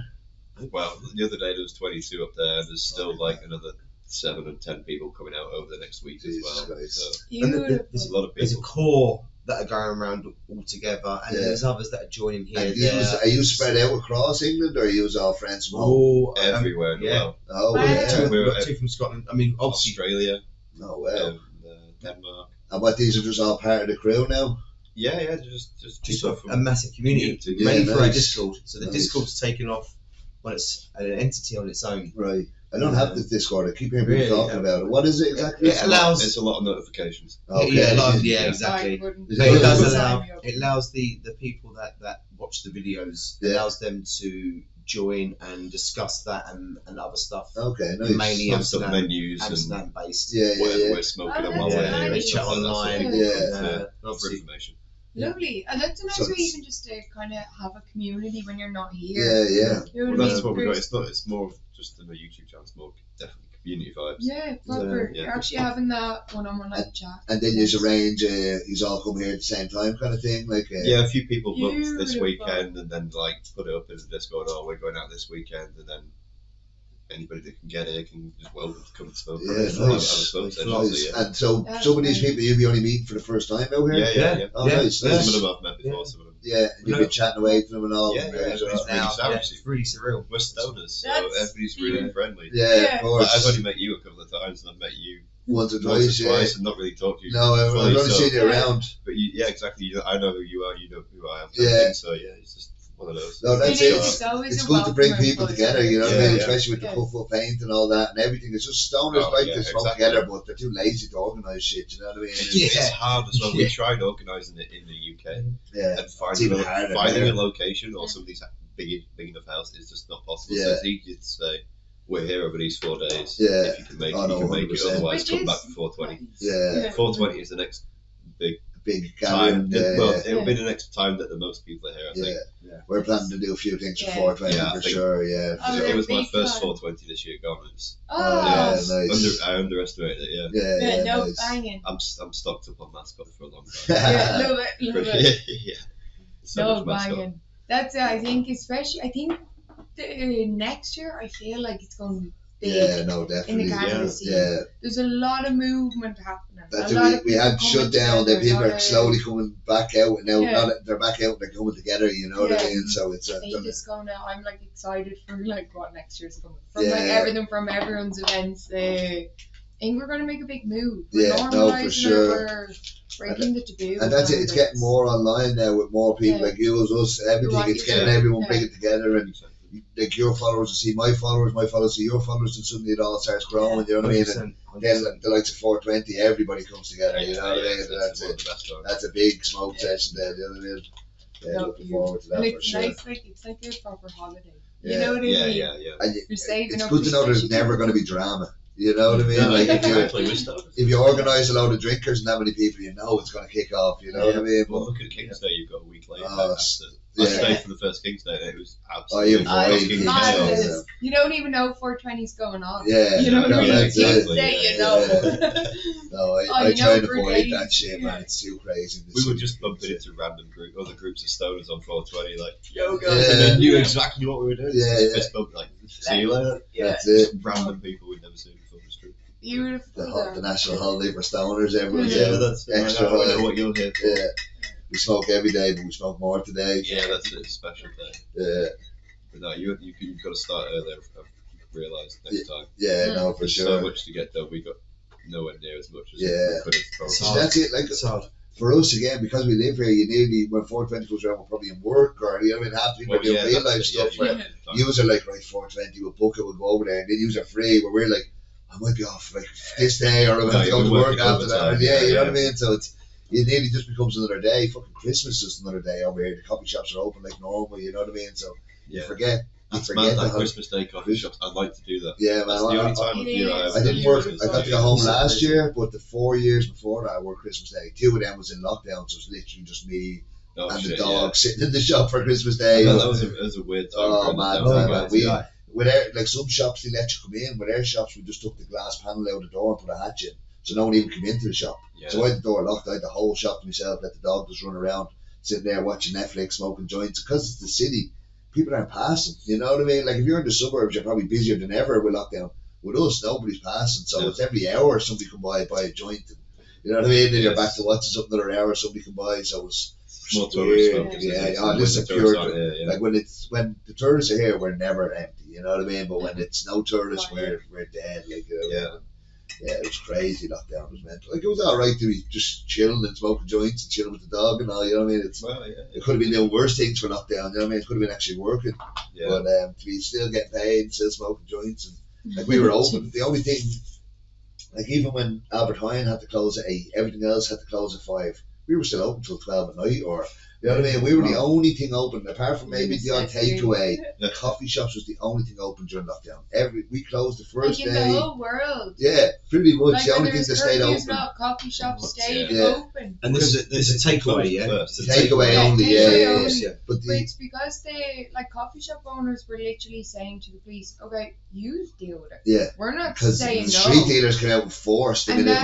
Well, the other day there was 22 up there. There's still like another 7 and 10 people coming out over the next week Jesus as well. Christ. So And there's a lot of There's a people. core that are going around all together, and Yeah. there's others that are joining here. And there. are you spread out across England, or are you all friends from home? All Everywhere in the yeah. world. Oh, Wow. yeah. We've got two from Scotland. I mean, obviously, Australia, Oh, wow. Denmark. And what, these are just all part of the crew now? Yeah, just people just from a massive community, community, mainly yeah, for our nice. Discord. So the Nice. Discord's taken off when it's an entity on its own. Right. I don't have this Discord. I keep hearing people Really? talking about it. What is it exactly? It allows. It's a lot of notifications. Okay. Yeah, Yeah. exactly. I wouldn't- But But it does Yeah. allow Sign me up. it allows the people that watch the videos, Yeah. allows them to join and discuss that and other stuff. Okay, nice. Mainly Lots of Amsterdam, menus and Amsterdam based. Yeah, yeah, whatever yeah. we're smoking Oh, on while that's we're Yeah, here. nice. they chat Stuff like that, online. so, Yeah. lots of information. Lovely. And that's a nice So way it's- even just to kind of have a community when you're not here. Yeah, yeah. You know Well, what I that's mean? what we got. There's- It's more of just than a YouTube channel. It's more definitely community vibes. Yeah, proper. Yeah. You're actually having that one-on-one like chat. And then you arrange, you all come here at the same time kind of thing? Like, Yeah, a few people booked this Beautiful. weekend and then like put it up in the Discord. Oh, we're going out this weekend, and then anybody that can get it can just welcome to come and smoke. Yeah, Have a nice. smoke session, nice. yeah. And so That's some of these great. people you'll be only meeting for the first time out here? Yeah. Oh, Yeah. nice, Yeah. nice. Some of them I've met before. Some of them. Yeah, and you've been chatting away to them and all. Yeah, and yeah, everything. it's really Now, sound. it's really surreal. We're stoners, so That's everybody's really beautiful. friendly. Yeah, Yeah. of course. I've only met you a couple of times, and I've met you Once or once twice, or yeah. twice, and not really talked to you. No, I've fully, only so- seen you around. But yeah, exactly. I know who you are. You know who I am. Yeah. So yeah, it's just one of those. No, that's It it. is, it's always It's a good to bring welcome people and together, you know what I Yeah, mean? yeah. Especially with the Yeah. puff paint and all that and everything. It's just stoners Oh, like yeah, to smoke exactly. together, but they're too lazy to organise shit, you know what I mean? It's Yeah. hard as well. Yeah. We tried organising it in the UK, Yeah. and finding, even harder finding there. a location or somebody's big enough house is just not possible. So Yeah. it's easy to say, we're here over these 4 days. Yeah. If you can make Oh, it, no, you can make it. 100%. Otherwise, Which come is back for 420. nice. Yeah. 420 is the next Big time. gathering. Yeah, Well, yeah. it'll be the next time that the most people are here, I think. Yeah. We're planning to do a few things for Yeah. 420 Yeah, I for think- sure, yeah. Oh, It they're was my big first time. 420 this year gone. It's, Oh, Yeah, yeah, nice. I underestimated it, yeah. Yeah, no, nice. banging. I'm stocked up on mascot for a long time. Yeah, love it, love it. yeah. So No, much mascot. banging. That's it. I think, especially, I think next year, I feel like it's going to be big Yeah, no, in definitely. the Yeah, cannabis scene. yeah. There's a lot of movement happening. That's a it. lot of We had people shut coming down, then together, people a lot are of- slowly coming back out, and now Yeah. now that they're back out, they're coming together, you know what I Yeah. mean? So it's I think it's gonna. I'm like excited for like what next year's coming. From Yeah. like everything from everyone's events. I think we're gonna make a big move. We're Yeah, no, for normalising sure. it. We're breaking the taboo. and that's it. It's getting more online now with more people Yeah. like you, us, everything. want It's you getting to- everyone yeah. bringing together, and like your followers will see my followers see your followers, and suddenly it all starts growing. You know what I mean? And 100%. then like, the likes of 420, everybody comes together. You know what I mean? And That's that's one of it. the best times. That's a big smoke session there. You know what I mean? Yeah, No, looking forward to And that for it's sure. nice, like it's like a proper holiday. Yeah. You know what I Yeah, mean? yeah. And You're saving it's up good to know there's especially- never going to be drama. You know what I mean? No, Like if exactly. you We're stoners. if you organise a load of drinkers and that many people, you know it's going to kick off. You know what I mean? Well, But look at King's Day. You've got a week later. Oh, after. yeah. I stayed for the first King's Day, and it was Oh, absolutely you fucking avoid Madness. Yeah. You don't even know 420's going on. yeah, You know what no, I mean? that's You it. just say you know. No, I Oh, you try know to for avoid days, that shit, man. yeah. It's too crazy. We were just bumping into random other groups of stoners on 420, like, yo, guys, Yeah. and they knew exactly what we were doing. Yeah, Just yeah. fist bump, like, see you later. That's it. Random people we'd never seen before in the street. Beautiful. The national holiday for stoners. Everyone's Yeah, out. that's extra I know holiday. what you're here for. Yeah. We smoke every day, but we smoke more today. Yeah, that's a special day. Yeah, But no, you've got to start earlier. I've realised next time. yeah, no, for There's sure. so much to get done. We got nowhere near as much as Yeah. we could have. probably. So that's it. Like It's hard. for us again, because we live here, you nearly when 420 goes around, we're probably in work or you know, what I mean, half the people are doing real life stuff. Where yous are like, right, 420, we'll book it, we'll go over there, and then yous are free. Where we're like, I might be off like this day, or I'm going to go to work after that. And yeah, you know what I mean. So it's it nearly just becomes another day. Fucking Christmas just another day over here. The coffee shops are open like normal. You know what I mean. So you Yeah. forget. You That's forget mad, the that whole- Christmas Day coffee shops. I'd like to do that. Yeah, man. That's the only time of year It I didn't is. work. Christmas I got to Day. go home Yeah. last year, but the 4 years before that, I worked Christmas Day. 2 of them was in lockdown, so it was literally just me Oh, and shit, the dog sitting in the shop for Christmas Day. Yeah. That was a weird time. Oh, for man, everyone. man, Yeah. with our, like some shops they let you come in. With our shops, we just took the glass panel out the door and put a hatch in. so no one even came into the shop. Yeah. So I had the door locked. I had the whole shop to myself. Let the dog just run around, sitting there watching Netflix, smoking joints. Because it's the city, people aren't passing. You know what I mean? Like if you're in the suburbs, you're probably busier than ever with lockdown. With us, nobody's passing. So it's every hour somebody can buy a joint. And, you know what I mean? Then you're back to watching something another hour somebody can buy. So it's More tourist focus. This is pure. Like when the tourists are here, we're never empty. You know what I mean? But when it's no tourists, we're dead. Like it was crazy lockdown. It was mental. Like it was all right to be just chilling and smoking joints and chilling with the dog and all. You know what I mean? It could have been doing worse things for lockdown. You know what I mean? It could have been actually working. Yeah. But to be still getting paid, still smoking joints, and like we were open. The only thing, like even when Albert Heijn had to close at 8, everything else had to close at 5. We were still open till 12 at night, or you know what I mean? We were the only thing open, apart from maybe the odd takeaway. The coffee shops was the only thing open during lockdown. We closed the first like in day. the whole world. Yeah, pretty much. Like the only thing that stayed open. Coffee shops stayed open. And there's a takeaway, Takeaway only, yeah. But it's because coffee shop owners were literally saying to the police, okay, you deal with it. Yeah. We're not because saying no. Street dealers came out with force. And they're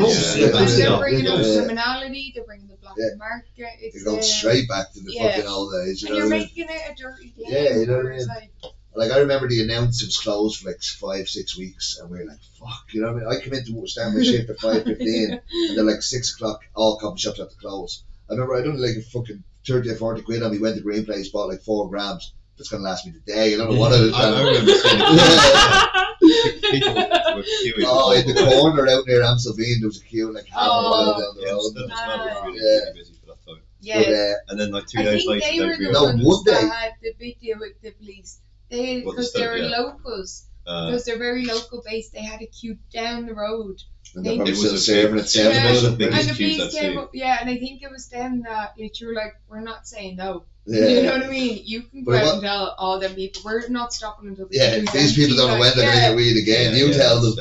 bringing up criminality, they're bringing the black market. They're going straight back to the fucking old days. And you're making it a dirty game. Yeah, you know what I mean? Like I remember the announcement was closed for like 5-6 weeks, and we were like, "Fuck," you know what I mean? I come into start my shift at 5:15, and then like 6 o'clock, all coffee shops have to close. I remember I done like a fucking 30 or 40 quid on me. Went to Green Place, bought like 4 grams. That's gonna last me the day. I don't know what I was. I remember seeing people were queuing. Oh, in the corner out near Amsterdam, there was a queue like half a mile down the road. Really busy for that time. Yeah, but, and then like 2 days later, they were the ones that had the big deal with the police. Because they were locals. Because they're very local based, they had a queue down the road. And they're probably still serving at 7. And the police came up, and I think it was them that literally were like, we're not saying no. Yeah. You know what I mean? You can go out and tell all them people, we're not stopping until these people don't know when they're going to get weed again. You tell them.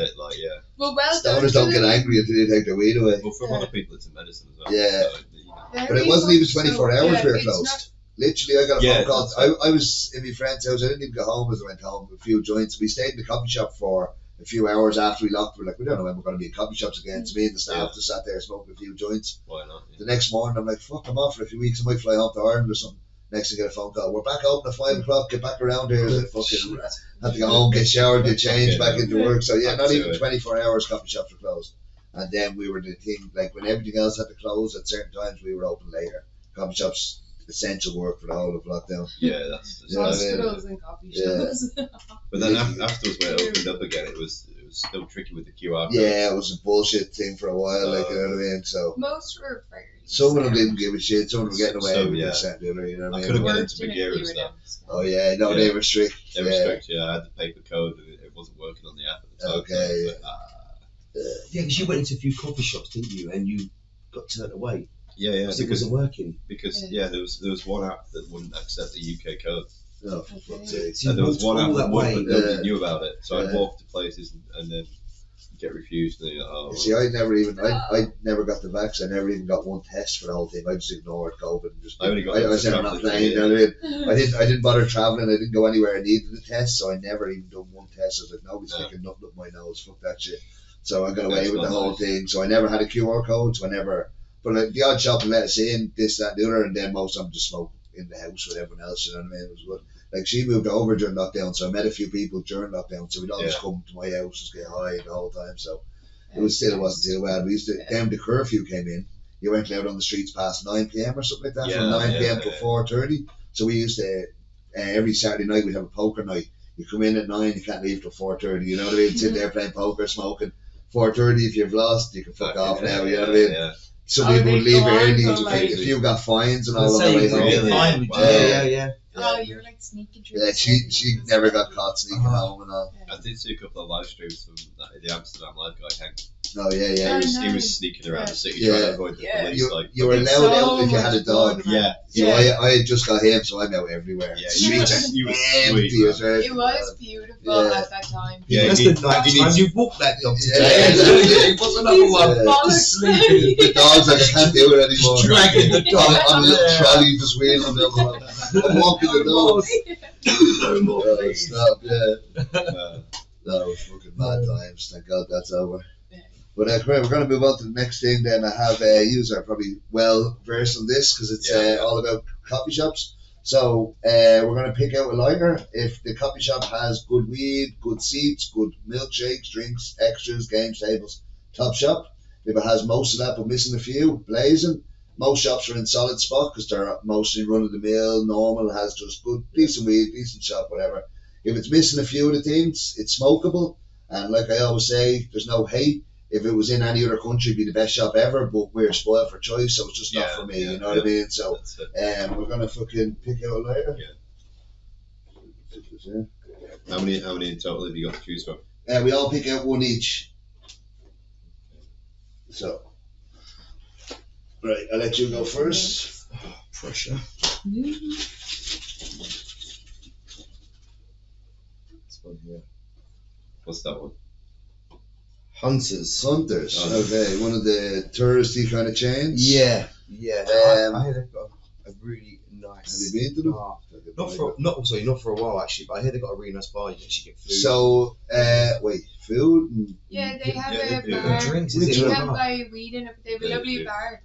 Well stoners don't get angry until you take their weed away. Well, for a lot of people, it's a medicine as well. Yeah. So, but it wasn't even 24 hours we were closed. Literally, I got a phone call. I was in my friend's house. I didn't even go home as I went home with a few joints. We stayed in the coffee shop for a few hours after we locked. We're like, we don't know when we're going to be in coffee shops again. So me and the staff just sat there smoking a few joints. Why not? The next morning, I'm like, fuck, I'm off for a few weeks. I might fly home to Ireland or something. Next thing I get a phone call. We're back open at 5 o'clock. Get back around here. Like, fucking had to go home, get showered, get changed, back into work. So yeah, not even 24 hours coffee shops were closed. And then we were the thing, like when everything else had to close at certain times, we were open later. Coffee shops, essential work for the whole of lockdown. Yeah, that's hospitals and coffee shops. But then afterwards, when it opened up again, it was still tricky with the QR code. Yeah, it was a bullshit thing for a while, like you know what I mean. So most were very. Some of them didn't give a shit. Some of them were getting away with it. You know what I mean? I could have gone into Mediocre and stuff. Oh yeah, no, they were strict. They were strict. Yeah, I had the paper code, and it wasn't working on the app at the time. Okay. Yeah, because you went into a few coffee shops, didn't you? And you got turned away. Yeah, because it wasn't working. Because there was one app that wouldn't accept the UK code. Oh, for fuck's sake. And there was one app that would, but nobody knew about it. So I'd walk to places and then get refused. And see, I never got the vax. I never even got one test for the whole thing. I just ignored COVID. I said I'm not playing. I didn't bother traveling. I didn't go anywhere I needed a test, so I never even done one test. I was like, nobody's sticking nothing up my nose. Fuck that shit. So I got away with the whole thing. So I never had a QR code. So I never. But like, the odd shop would let us in, this, that, and the other, and then most of them just smoke in the house with everyone else. You know what I mean? It was good. Like she moved over during lockdown, so I met a few people during lockdown. So we'd always come to my house and get high the whole time. So it wasn't too bad. We used to then the curfew came in. You weren't out on the streets past 9 p.m. or something like that, from 9 p.m. to 4:30. So we used to every Saturday night we'd have a poker night. You come in at 9, you can't leave till 4:30. You know what I mean? Sit there playing poker, smoking. 4:30, if you've lost, you can fuck off now. You know what I mean? Yeah. Some people would leave early. If you got fines and all on the way home. Yeah. Oh, you're like sneaking through. Yeah, she never got caught sneaking home and all. I did see a couple of live streams from the Amsterdam live guy Hank. Oh yeah. He was sneaking around the city trying to avoid the police. You were allowed out if you had a dog. Yeah. So I had just got him, so I'm out everywhere. Yeah, streets are empty as well. It was beautiful at that time. Yeah, that's the night time you walked that dog today. It was another one. Sleeping. The dog's like, I can't do it anymore. Just dragging the dog on a little trolley, just wheeling on the other one. I'm walking the dog. Stop, yeah. That was fucking mad times. Thank God that's over. But we're going to move on to the next thing. Then I have you are probably well versed in this because it's all about coffee shops. So we're going to pick out a lighter. If the coffee shop has good weed, good seats, good milkshakes, drinks, extras, games, tables, Topshop. If it has most of that but missing a few, blazing. Most shops are in solid spot because they're mostly run of the mill, normal, has just good, decent weed, decent shop, whatever. If it's missing a few of the things, it's Smokeable. And like I always say, there's no hate. If it was in any other country, it'd be the best shop ever, but we're spoiled for choice, so it's just not for me, you know what I mean? So we're going to fucking pick out a lighter. Yeah. How many in total have you got to choose from? We all pick out one each. So, right, I'll let you go first. Oh, pressure. What's that one? Hunters. Okay, one of the touristy kind of chains. Yeah. I hear they've got a really nice. Have you been to them? Not for a while actually, but I hear they've got a really nice bar. You can actually get food. So, wait, food? And Yeah, they have a bar. Drinks. You can buy weed in it, but they have a lovely bar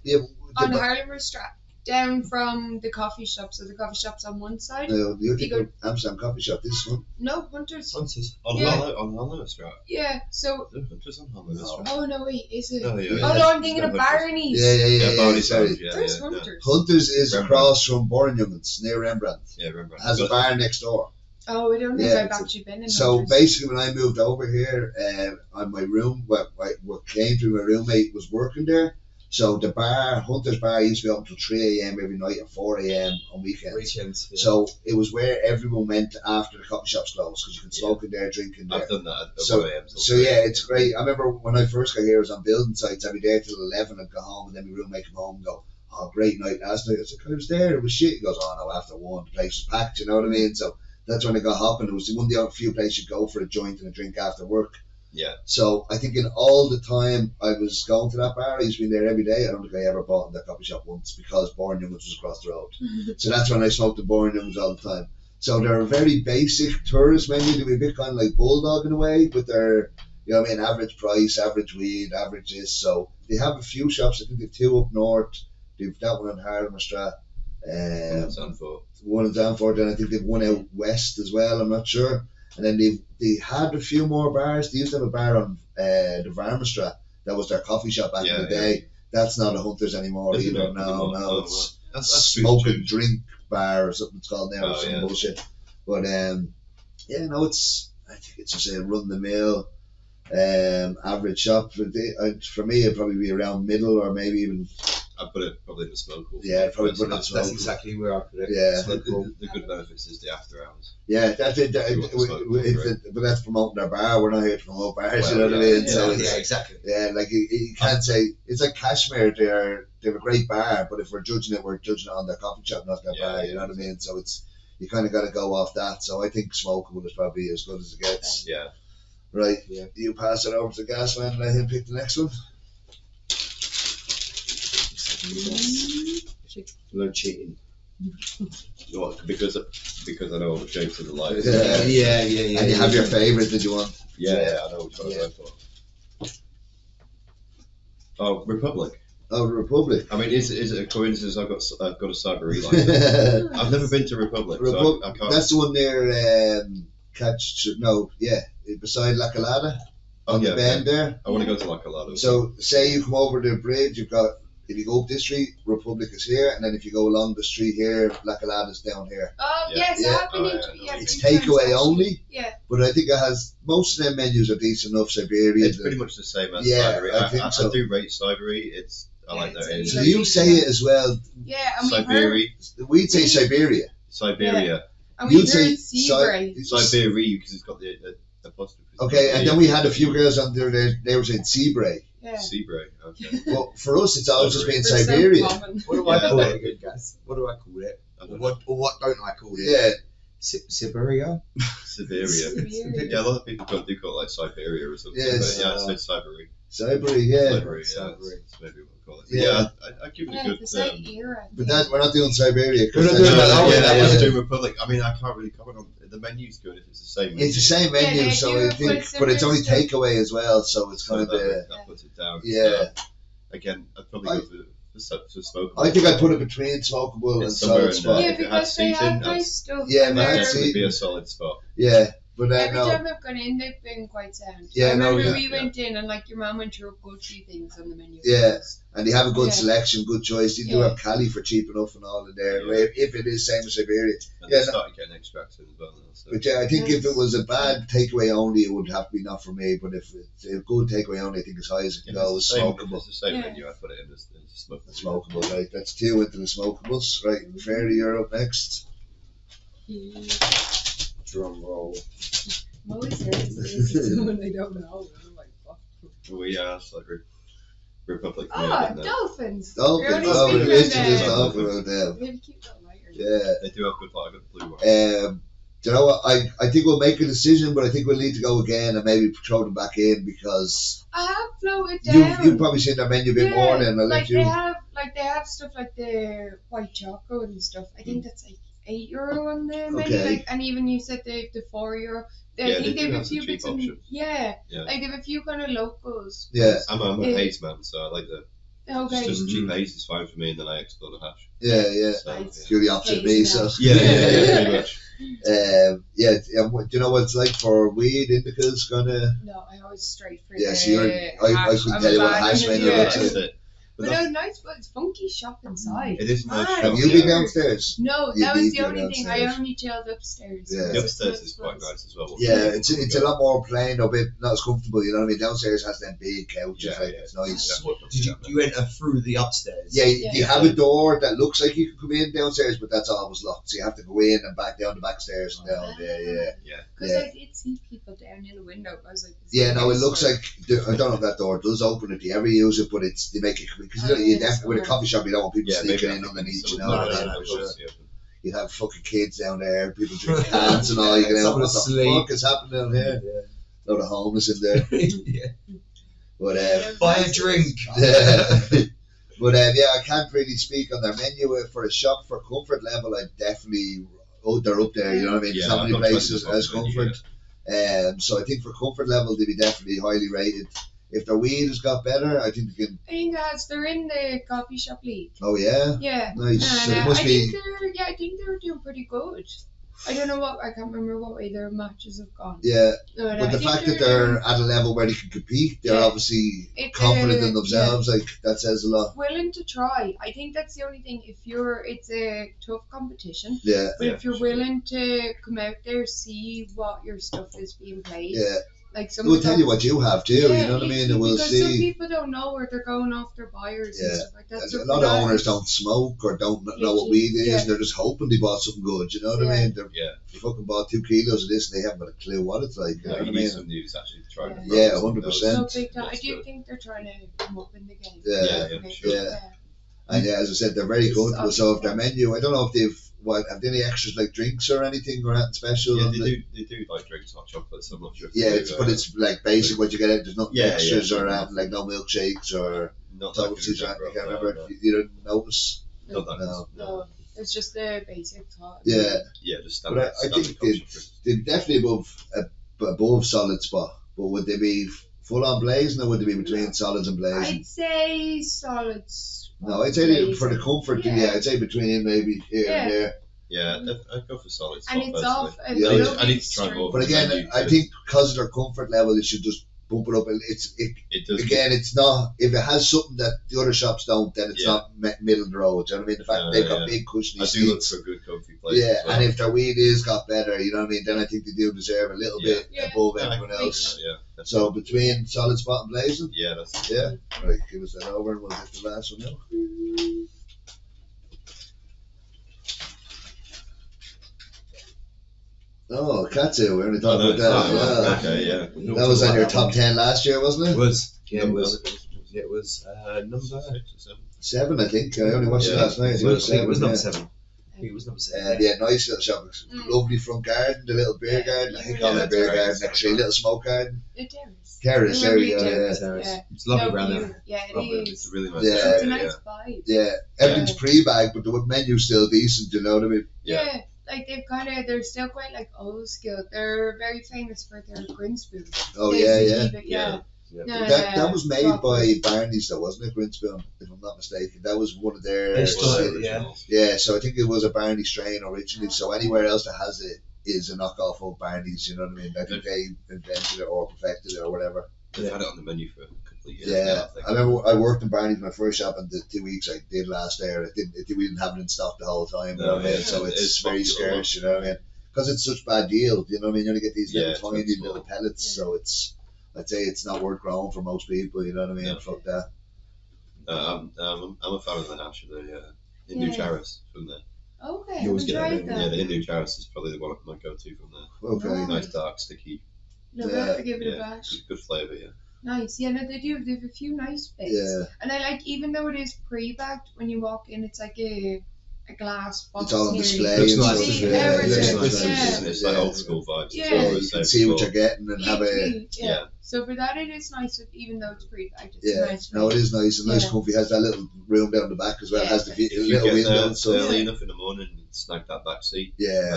on Harlem Street, down from the coffee shop. So the coffee shop's on one side. No, you think of Amsterdam coffee shop, this one? No, Hunters. On Yeah. Hollow Street. Yeah, so. Hunters on Hollow Street. Oh no, wait, is it? Oh, yeah. Oh no, I'm thinking of Barney's. Yeah, Barney sorry. Sound, Where's Hunters? Hunters is Rembrandt. across from Bornjungens, near Rembrandt. Yeah, Rembrandt. Has a bar next door. Oh, I don't think Yeah, I've actually been in So Hunters. basically, when I moved over here, on my room, what came through, my roommate was working there. So the bar, Hunter's Bar, used to be open till 3 a.m. every night and 4 a.m. on weekends. Yeah. So it was where everyone went after the coffee shops closed because you can smoke in there, drink in there. I've done that at So- 1 a.m. So yeah, it's great. I remember when I first got here, I was on building sites. I'd be there till 11 and go home, and then my roommate come home and go, "Oh, great night last night." I was like, "I was there. It was shit." He goes, "Oh no, after 1, the place was packed." You know what I mean? So that's when I got hopping. It was one of the few places you go for a joint and a drink after work. Yeah. So I think in all the time I was going to that bar, I used to be there every day. I don't think I ever bought in that coffee shop once because Bornjungens was across the road. So that's when I smoked the Bornjungens all the time. So they're a very basic tourist menu. They're a bit kind of like Bulldog in a way, but they're, you know what I mean, average price, average weed, average this. So they have a few shops. I think they've 2 up north. They've that one on Harlem Street. One in Danforth, and I think they've one out west as well. I'm not sure. And then they had a few more bars. They used to have a bar on the Varma Street that was their coffee shop back in the day. That's not a Hunters anymore either. No, it's that's smoke and true. drink bar or something it's called now, or some yeah. bullshit. But yeah, no, I think it's just a run the mill average shop. For me, it'd probably be around middle or maybe even. I'd put it probably in the Smokeable. Yeah, I'd probably put it in the That's Smokeable. exactly where I put it. Yeah. The good benefits is the after hours. Yeah, that's it. But that's promoting our bar. We're not here to promote bars. You know what I mean? So Yeah, exactly. yeah, like you can't say it's like Kashmir. They have a great bar, but if we're judging it on their coffee shop, not their bar. You know what I mean? So it's you kind of got to go off that. So I think Smokeable is probably as good as it gets. Yeah. Right. Yeah. You pass it over to Gasman and let him pick the next one. No cheating. What? Because I know all the shapes of the lights. Yeah. Yeah. And you have your favourite that you want. Yeah, I know which one I'm going for. Oh, Republic. Oh, the Republic. I mean, is it a coincidence I've got a Cyber line? I've never been to Republic, so I can't. That's the one near beside La Colada on the bend there. I want to go to La Colada. So say you come over the bridge, if you go up this street, Republic is here, and then if you go along the street here, La Colada's down here. Oh, Yeah. yes, I have been into it. It's takeaway only, Yeah. but I think it has most of their menus are decent enough. Siberia. It's pretty much the same as Yeah, Cybery. I think so. I do rate Cybery. I like that. it's So you say it as well. Yeah, and we've heard, Cybery. We'd say Siberia. Siberia. and You'd we've say heard Seabrae. Siberia because it's got the apostrophe. Okay, and then we had a few girls on there. They were saying Seabrae. Yeah. Seabrae. Okay. But for us, it's always just been They're so Siberia. common. What do I call it again, guys? What do I call it? I don't know. Or what don't I call it? Yeah. Siberia. Siberia. Yeah, a lot of people do call it like Siberia or something. Yes. But yeah, it's Siberia. Cybery, yeah. Siberia, yeah. That's maybe what we call it. Yeah. I'd give it a Yeah, good. it's like era. But that we're not doing Siberia. We're not that's- doing that. Yeah, that was yeah. Doom Republic. I mean, I can't really comment on the menu's good if it's the same. It's the same Yeah, menu, they so do I put think, similar but it's only stuff. takeaway as well, so it's kind of that puts it down. yeah. Again, I'd probably go for Smokeable. I think I put it between Smokeable and It's somewhere Solid in there. Spot. Yeah, if it had because they have seating, nice stuff. Yeah, and man, they're- it's- It would be a solid spot. Yeah, but Every no. time I've gone in, they've been quite sound. Yeah, I remember no, we went in and like your mum went through a good few things on the menu. Yeah. And they have a good Yeah. selection, good choice. You do Yeah. have Cali for cheap enough and all in there. Yeah. If it is same as Siberia. And Yeah, they no. started getting extracts in as well now. So. But yeah, I think if it was a bad takeaway only, it would have to be not for me. But if it's a good takeaway only, I think as high as it can go is If Smokeable. it's the same Yeah. menu, I'd put it in as Smokeable. Smokeable, right? That's 2 into the Smokables. Right, Fairy, you're up next. Drum roll. I'm always hearing this when I don't know. I'm like, fuck. It's like Republic. Ah, Canadian, dolphins. Dolphins, We're only oh, speaking it's of just them. dolphin there. Maybe keep that lighter. Yeah. They do have good I got the blue one. Do you know what? I think we'll make a decision, but I think we'll need to go again and maybe throw them back in because I have floated down. you've probably seen their menu a bit more than I'll like let you. they have stuff like the white chocolate and stuff. I think that's like €8 on the menu. Okay. Like, and even you said the €4. I Yeah, think they they do have a have some few cheap bits and options. yeah, Yeah. like they have a few kind of locals. Yeah, I'm a Yeah. haze man, so I like the Okay. just cheap haze is fine for me, and then I explore the hash. yeah. So, Nice. You're the opposite of me, so. pretty much. Do you know what it's like for weed? Indica's gonna. No, I always straight for Yeah, the so I hash. couldn't I'm tell you what bad hash in menu it, Yeah, looks that's like. it. But But no, that's, nice, but it's funky shop inside. it is nice. Ah, shop, Have you yeah. been downstairs? No, You that was need the to go only thing. downstairs. I only chilled upstairs. Yeah. The upstairs is quite nice as well. Yeah, it's a lot more plain, a bit not as comfortable. You know what I mean? Downstairs has them big couches, Yeah, like yeah. it's nice. Did you enter through the upstairs? Yeah, Yeah. you have a door that looks like you can come in downstairs, but that's always locked. So you have to go in and back down the back stairs and down. Yeah. Because Yeah. I did see people down in the window. I was like, is Yeah, it no, it nice looks or- like I don't know if that door does open it. Do you ever use it? But they make it because Oh, you yeah, definitely with a coffee shop you don't want people Yeah, sneaking maybe in underneath. You some- know, No, what I no, mean? no, sure. You'd have fucking kids down there, people drinking cans and all. You can have Someone what the asleep. fuck is happening down here? A lot of homeless in there. Yeah. But Yeah, Buy a nice. drink. but I can't really speak on their menu for a shop for comfort level. I definitely they're up there. You know what I mean? There's Yeah, not many I've got places plenty of as menu, comfort. So I think for comfort level they'd be definitely highly rated. If their weed has got better, I think they can. I think they're in the coffee shop league. Oh yeah, Yeah. nice. And, So they must be. I think they're doing pretty good. I don't know I can't remember what way their matches have gone. Yeah, No, but the fact that they're at a level where they can compete, they're Yeah. obviously It's, confident in yeah. themselves. Like that says a lot. willing to try. I think that's the only thing. It's a tough competition. Yeah, But Yeah, if you're for sure. willing to come out there, see what your stuff is being played. yeah. Like some We'll of tell them- you what you have too. You know what I mean? And we'll because some see. people don't know where they're going off their buyers and Yeah. stuff like that. A So lot for of that- owners don't smoke or don't know what weed is. Yeah. They're just hoping they bought something good. You know what I Yeah. mean? Yeah. They fucking bought 2 kilos of this and they haven't got a clue what it's like. You know Yeah, what I you need mean? somebody who's actually trying to Yeah, grow 100%. So big time. I That's do good. think they're trying to come up in the game. Yeah, Yeah, Maybe, sure. Yeah. And yeah, as I said, they're very comfortable. So if their menu, I don't know if have they any extras like drinks or anything or anything special? Yeah, on they the- do. They do like drinks, hot chocolate. So I'm not sure. If Yeah, they it's, do, but it's like basic what you get out. There's no Yeah, extras yeah. or anything, like no milkshakes or not that good toasties or as anything. I that, can't no, remember. no. You didn't notice? Not that No. good. No, it's just the basic thought. Yeah, Yeah, just But standard. I think standard coffee shop drinks. they're definitely above solid spot. But would they be full on blazing or would they be between solids and blazing? I'd say solids. No, I'd say for the comfort, Yeah. I'd say between maybe here Yeah. and there. Yeah, I'd go for solid. And spot, it's off. personally. Yeah, a I need to try more. But again, Menu I too. think because of their comfort level, you should just bump it up. It does. Again, it's not, if it has something that the other shops don't, then it's Yeah. not middle of the road. Do you know what I mean? The fact No, they've got yeah. big cushiony I do look seats. for good comfy places. Yeah, as well. and if their weed is got better, you know what I mean, then I think they do deserve a little Yeah. bit Yeah. above Yeah, I everyone can else. see that, yeah. So between solid spot and blazing, Yeah, that's yeah. Right, give us that over and we'll get the last one now. Oh, Katsu, we only talked about that as well. Okay, yeah. That was on your top 10 last year, wasn't It it? was. Yeah, it Number. was. It was number. 6 or 7. 7, I think. I only watched it Yeah. last night. I It think it was was, I think it 7. was number Yeah. 7. It was number 7. Yeah, nice little shop. Lovely front garden, the little beer garden. I think call it beer garden. Actually, little smoke garden. Terrace, there we go. Yeah. It's lovely around there. Yeah, it is. It's a really nice. Yeah. It's a nice vibe. Yeah, everything's pre-bagged, but the menu's still decent. You know what I mean? Yeah. Like they're still quite like old school. They're very famous for their Grinspoon. Oh Yeah. That was made by Barney's though, wasn't it? Grinspoon, if I'm not mistaken. That was one of their. Yeah, so I think it was a Barney strain originally. So anywhere else that has it is a knockoff of Barney's. You know what I mean? I think they invented it or perfected it or whatever. They've had it on the menu for a couple of years. Yeah, I remember I worked in Barney's my first shop, and the 2 weeks I did last there, we didn't have it in stock the whole time. You know what I mean? So it's very scarce. You know what I mean? Because it's such bad yield. You know what I mean? You only get these little tiny little pellets, so I'd say it's not worth growing for most people. You know what I mean? Yeah. Fuck that. I'm a fan of the hash of the Hindu charas from there. Okay, You always get that, Yeah, the Hindu charas is probably the one I might go to from there. Okay. Nice, dark, sticky. Love it. To give it a bash. Good flavour, yeah. Nice. Yeah, no, they do. They have a few nice bits. Yeah. And I like, even though it is pre-bagged, when you walk in, it's like a glass box. It's all on display. Looks and nice, stuff, everything. It's like old school vibes. Yeah. As well, You can see what you're getting and have a. Yeah. So for that, it is nice, even though it's pre-bagged. It's Yeah, nice. no, it is nice. And nice Yeah. comfy. Has that little room down the back as well. It has the If you little get window. there So early enough in the morning and snag that back seat. yeah,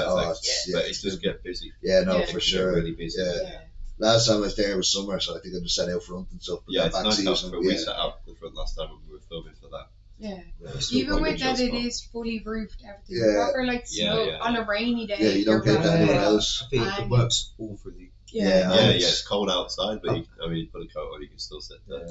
But it does get busy. Yeah, no, Yeah. for sure. Really busy. Yeah. Last time I was there was summer, so I think I just sat out front and stuff. But Yeah, that it's back nice seat out was- for we sat out the front last time when we were filming for that. Yeah. It's Even quite with a that, chill it spot. is fully roofed. Everything. Yeah. Proper like snow on a rainy day. Yeah, you don't you're get that right. anywhere else. I think it works all through the. Yeah. It's cold outside, but you put a coat on, you can still sit there.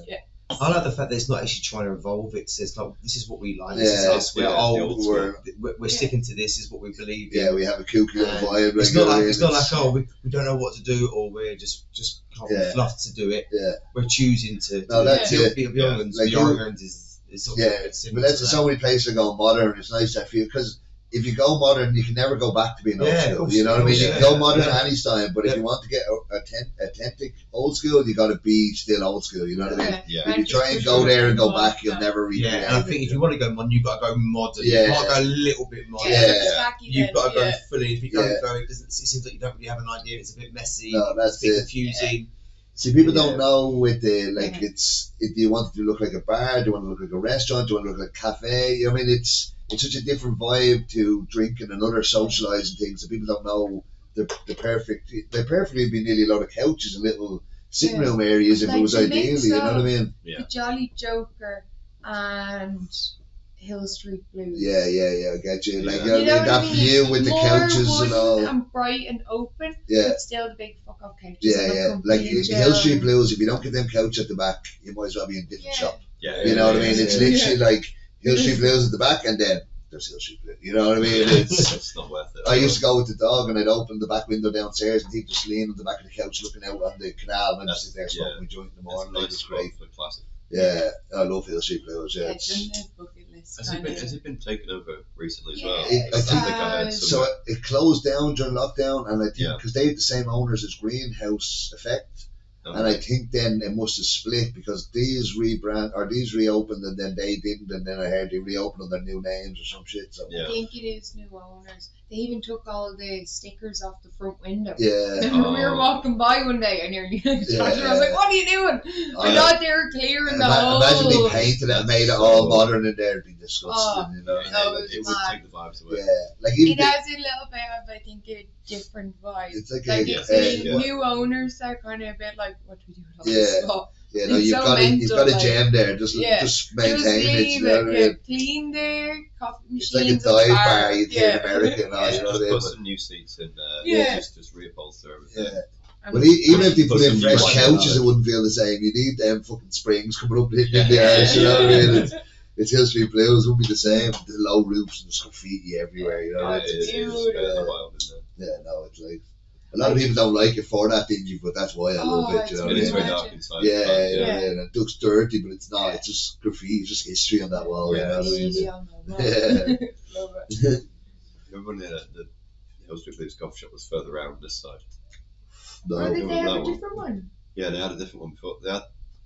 I like the fact that it's not actually trying to evolve. It's like, this is what we like. This is Yeah, us. We're old. We're We're sticking to this. Is what we believe in. Yeah, we have a kooky little vibe. It's not like we don't know what to do, or we're just can't be fluffed to do it. Yeah. We're choosing to. No, that's it. Beyond Like is sort of but that's so many places are going modern. It's nice to feel because if you go modern, you can never go back to being old school. You know what I mean? You can go modern any time, but if you want to get authentic old school, you got to be still old school. You know what I mean? Yeah. If you try and go there and go back, you'll never recreate. Yeah, and I think if you want to go modern, you've got to go modern. Yeah. You can't go a little bit modern. You've got to go fully. If you don't go, it seems like you don't really have an idea. It's a bit messy. No, that's it's a bit confusing. See, people don't know with the do you want it to look like a bar? Do you want it to look like a restaurant? Do you want it to look like a cafe? I mean, it's such a different vibe to drinking and other socialising things that people don't know. They perfectly be nearly a lot of couches and little sitting room areas if it was ideally. You know what I mean? The Jolly Joker and Hill Street Blues. Yeah, I get you. Like, you know that view with the couches and all. And bright and open, but still the big fuck off couches. Yeah. Like Hill Street Blues, if you don't get them couch at the back, you might as well be in a different shop. You know what I mean? It's literally like Hill Street Blues at the back, and then there's Hill Street Blues. You know what I mean? It's not worth it. I used to go with the dog, and I'd open the back window downstairs, and he'd just lean on the back of the couch, looking out on the canal, and just sit there smoking my joint in the morning. Like, it's great. Classic. Yeah, I love Hill Street Blues. Yeah, it's in the bucket list. Has it been taken over recently as well? So it closed down during lockdown, and I think because they had the same owners as Greenhouse Effect, and I think then it must have split because these reopened and then they didn't, and then I heard they reopened under new names or some shit. So I think it is new owners. They even took all the stickers off the front window. Yeah. We were walking by one day and nearly I was like, "What are you doing?" I thought they were clearing the whole. Imagine they painted it and made it all modern in there. It'd be disgusting, you know. It would take the vibes away. Yeah, like even it has a little bit of, I think, a different vibe. It's like new owners that are kind of a bit like, what do we do with all this stuff? Yeah, no, you've got a gem there. Just maintain it. You know what I mean? Clean the coffee machines. It's like a dive bar you'd hear in America. Just put some new seats in. Just reupholster everything. Yeah. But even if they put in fresh couches, it wouldn't feel the same. You need them fucking springs coming up hitting in the arse. You know what I mean? It's Hill Street Blues. It wouldn't be the same. The low roofs and the graffiti everywhere. You know. It's like. A lot of people don't like it for that dingy, but that's why I love it. You know what I mean? It's very dark inside. And it looks dirty, but it's not. It's just graffiti. It's just history on that wall. You know what I mean? Love it. Remember when the Hill Street Blues coffee shop was further around this side? No, did they have a different one? Yeah, they had a different one before. They had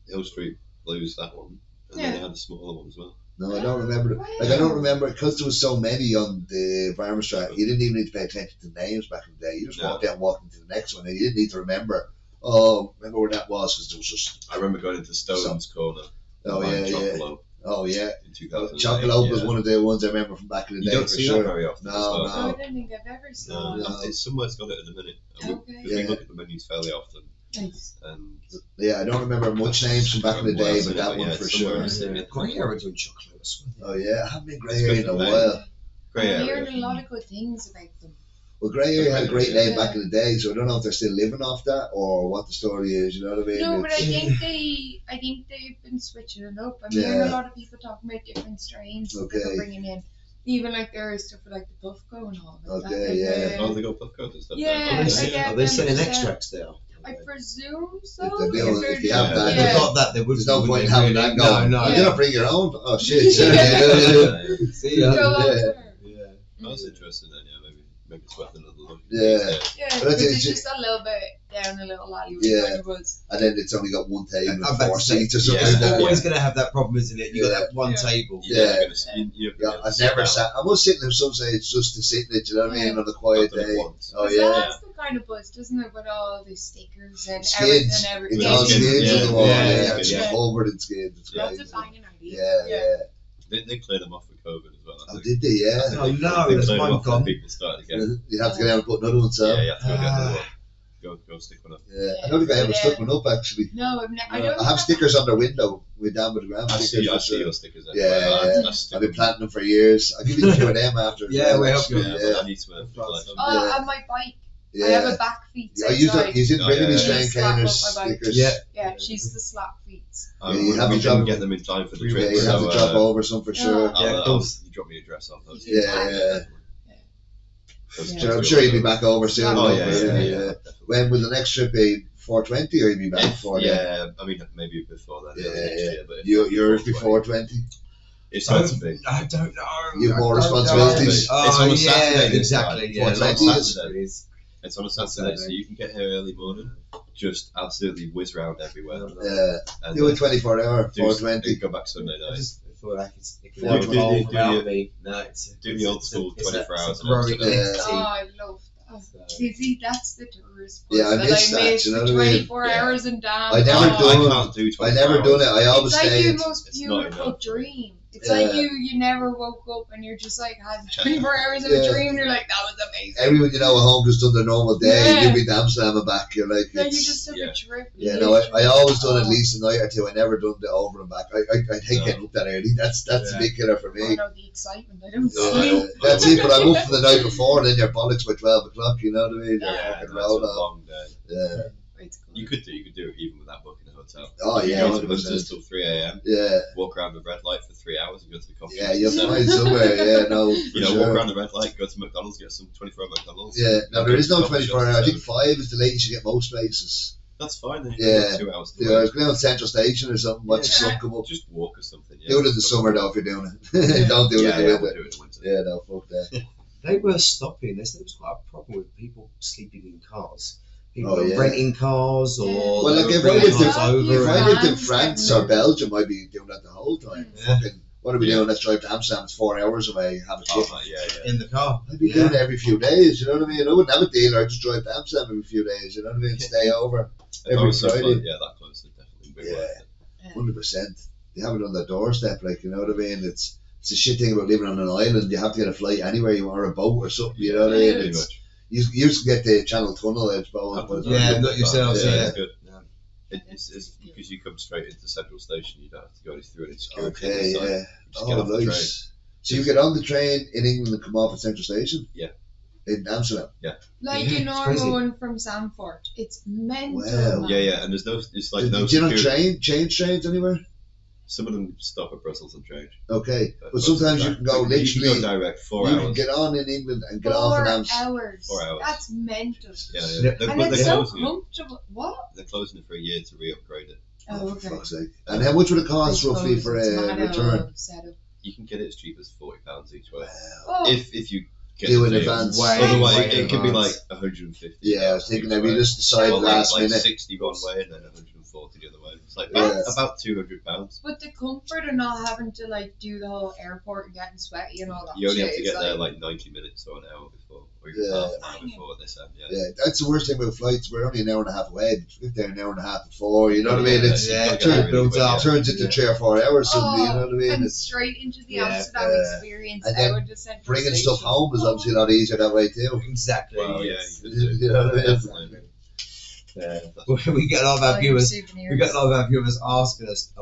Hill Street Blues, that one, and then they had a smaller one as well. No, I don't remember. Like I don't remember because there was so many on the Farmer's Track. You didn't even need to pay attention to names back in the day. You just walked down, walked into the next one, and you didn't need to remember. Oh, remember where that was because there was just. I remember going into Stone's Corner. Oh yeah, Chocolate. Oh yeah. In 2008. Chocolate was one of the ones I remember from back in the You day. don't for see sure. that very often. No, Oh, I don't think I've ever seen No, that. it's somewhere's got it at the minute. And Okay. we look at the menus fairly often. Nice. And Yeah, I don't remember much names from back in the day, but that one for sure. Grey area doing chocolate. I swear. Oh yeah, I haven't been grey area in a while. grey I'm area. hearing a lot of good things about them. Well, grey area had a great name back in the day, so I don't know if they're still living off that or what the story is. You know what I mean? No, but I It's- think they've been switching it up. I'm Yeah. hearing a lot of people talking about different strains that Okay. they're bringing in. Even like there is stuff for like the Puffco and all of that. Okay, like, yeah. Oh, they got puff codes and stuff. Yeah, Are they, I get are they them, selling but, extracts there? I presume so. If they're doing- they're if they doing- have that, If yeah. they got that, there would There's no point in having that No, going. no. You Yeah. don't bring your own. Oh shit! Yeah. See Go ya. elsewhere. Yeah. That's interesting then, yeah, maybe it's worth another look. Yeah. Yeah, But because it's it's just- just a little bit down a little alleyway Yeah. kind of was. And then it's only got one table and I'm about 4 to say, seats or something. yeah. like that. Always going to have that problem, isn't it? You got Yeah. that one Yeah. table. Yeah. Yeah, I never sat. I must sit in some stage just to sit in it. You know what I mean? On a quiet day. Oh Because yeah. that's the kind of buzz, doesn't it, with all the stickers and Skids. everything. It's all skids on the wall. Yeah, Yeah, yeah, it's yeah. covered in skids. It's That's a crazy. banging idea. Yeah. They cleared them off with COVID as well. I Oh, think. did they? Yeah. Oh, no, They that's cleared them mine off when gone. people started again. You have to go down and put another one. So. Yeah, you have to go get another one. Go stick one up. Yeah. I don't think I ever stuck one up actually. No, I don't. I have stickers on their window with down with the ground I stickers. see your stickers. Yeah, yeah. I've been planting them for years. I'll give you a few of them after. Yeah, we help you. Yeah, Yeah. I need to Oh, Yeah. on my bike. Yeah. I have a back feet. Yeah, you didn't Oh, bring yeah, any yeah. Straincainers Slap up my bike. stickers. Yeah. Yeah, she's the slap feet. Yeah, you have we to drop- didn't get them in time for the Yeah, trip. you have so, to drop over some for sure. Yeah. Yeah, of course. You drop me a address off. Those Yeah. Yeah. Sure, I'm sure you'll be back over soon. Oh, enough, yeah. When will the next trip be? 420 or you'll be back before that? Yeah, I mean, maybe before that. Yeah, next yeah. year, but if Yours not before 20? It's got to be. I don't know. You have more I don't know. responsibilities. Oh, It's on a yeah, Saturday this exactly. time. Yeah, What's lots on of Saturday? Saturdays. It's on a Saturday, so you can get here early morning, just absolutely whiz round everywhere. And Do a then 24 hour, do- 420. and go back Sunday I night. just thought I could Do- do- roll do without your- me. No, it's do the old school 24 hours It's in a growing Amsterdam. Yeah. entity. Oh, I love that. So- See, that's the tourist Yeah, I bus miss that I that, miss you know for what I mean? 24 Yeah. hours and down. I never I done- can't do 24 I never hours. done it. I always It's like stayed. the most It's not beautiful enough. dream. It's Yeah. like you never woke up and you're just like had 24 hours of Yeah. a dream. And you're like, that was amazing. Everyone you know at home just done their normal day. Yeah. You'll be to Amsterdam and back. You're like, Then you it's- just took yeah. a trip. yeah, no, I always done at Oh. least a night or two. I never done the over and back. I hate No. getting up that early. That's the Yeah. big killer for I me. know the excitement. I don't Yeah. sleep. That's it. But I'm up for the night before, and then you're bollocks by 12 o'clock. You know what I mean? You're Yeah, fucking that's a roll on. long day. Yeah, It's good. You could do it even without booking a hotel. Oh, You yeah, go to 100%. Buzzers till 3 a.m. yeah, Walk around the red light for 3 hours and go to the coffee yeah. shop. You'll find somewhere. Yeah, no, for You know, sure. walk around the red light, go to McDonald's, get some 24-hour McDonald's. Yeah, no, Go there to is no coffee 24 shops, hour. I so think 5 is the latest you get most places. That's fine. Then you Yeah. can get 2 hours. To Yeah, I was going on Central Station or something. Watch the sun come up. Just walk or something. Yeah. Do it in the summer though if you're doing it. Don't do it Yeah, in yeah, the we'll winter. do it in the winter. Yeah, no, fuck that. They were stopping this. There was quite a problem with people sleeping in cars. People Oh, were yeah. renting cars or Well, like, they if were I renting lived in- cars over. If I and- lived in France or Belgium, I'd be doing that the whole time. Yeah. Fucking, what are we doing? Let's drive to Amsterdam. It's 4 hours away. Have a chip. Oh, yeah. in the car. I'd be doing it every few days. You know what I mean? I wouldn't have a dealer. I'd just drive to Amsterdam every few days. You know what I mean? Stay over. If I Every was so Friday. close, yeah, that close would definitely be Yeah. worth it. 100%. They have it on their doorstep. Like, you know what I mean? It's a shit thing about living on an island. You have to get a flight anywhere you want, or a boat or something. You know what I mean? Pretty It's, much. you used to get the Channel Tunnel, I suppose. but- Yeah, not yourselves, yeah. It's good. Yeah. It's because you come straight into Central Station, you don't have to go through any security. Okay, on the side. yeah. Just get off the nice. So you get on the train in England and come off at Central Station? Yeah. In Amsterdam? Like Yeah, a it's normal crazy. one from Sanford. It's mental. Wow. man. Yeah, and there's no, it's like Did no you not security. change trains anywhere? Some of them stop at Brussels and change. Okay. But most of sometimes the you time- can go You can literally, go direct 4 you hours. can get on in England and get off in 4 Amsterdam. hours. 4 hours. That's mental. Yeah, Yeah. They're, And but it's they're so closing it. comfortable. What? They're closing it for a year to re-upgrade it. Oh, For okay. fuck's sake. And how much would it cost I roughly suppose for it's a manual return? setup. You can get it as cheap as £40 each way. Oh, If you get Do the in deal. advance. Way, Otherwise, way it in could be like advance. £150. Yeah, I was thinking each if you way. just decide Or last like minute. 60 one way and then 140 the other way. It's like Yeah. about £200. But the comfort of not having to like do the whole airport and getting sweaty and all that. You only shit have to is get there like 90 minutes or an hour before, or even Yeah. half an hour before at this end. Yeah. Yeah, that's the worst thing about flights. We're only an hour and a half away. If you get there an hour and a half before, you know what I mean? It's Yeah, it turns, builds up. turns into 3 or 4 hours suddenly, you know what I mean? And It's straight into the Yeah, Amsterdam experience. and I then would just send bringing stuff home is obviously a lot easier that way too. Exactly. Well, yeah, You know what I mean? definitely. Yeah. We get a lot of our viewers. We get a lot of our viewers asking us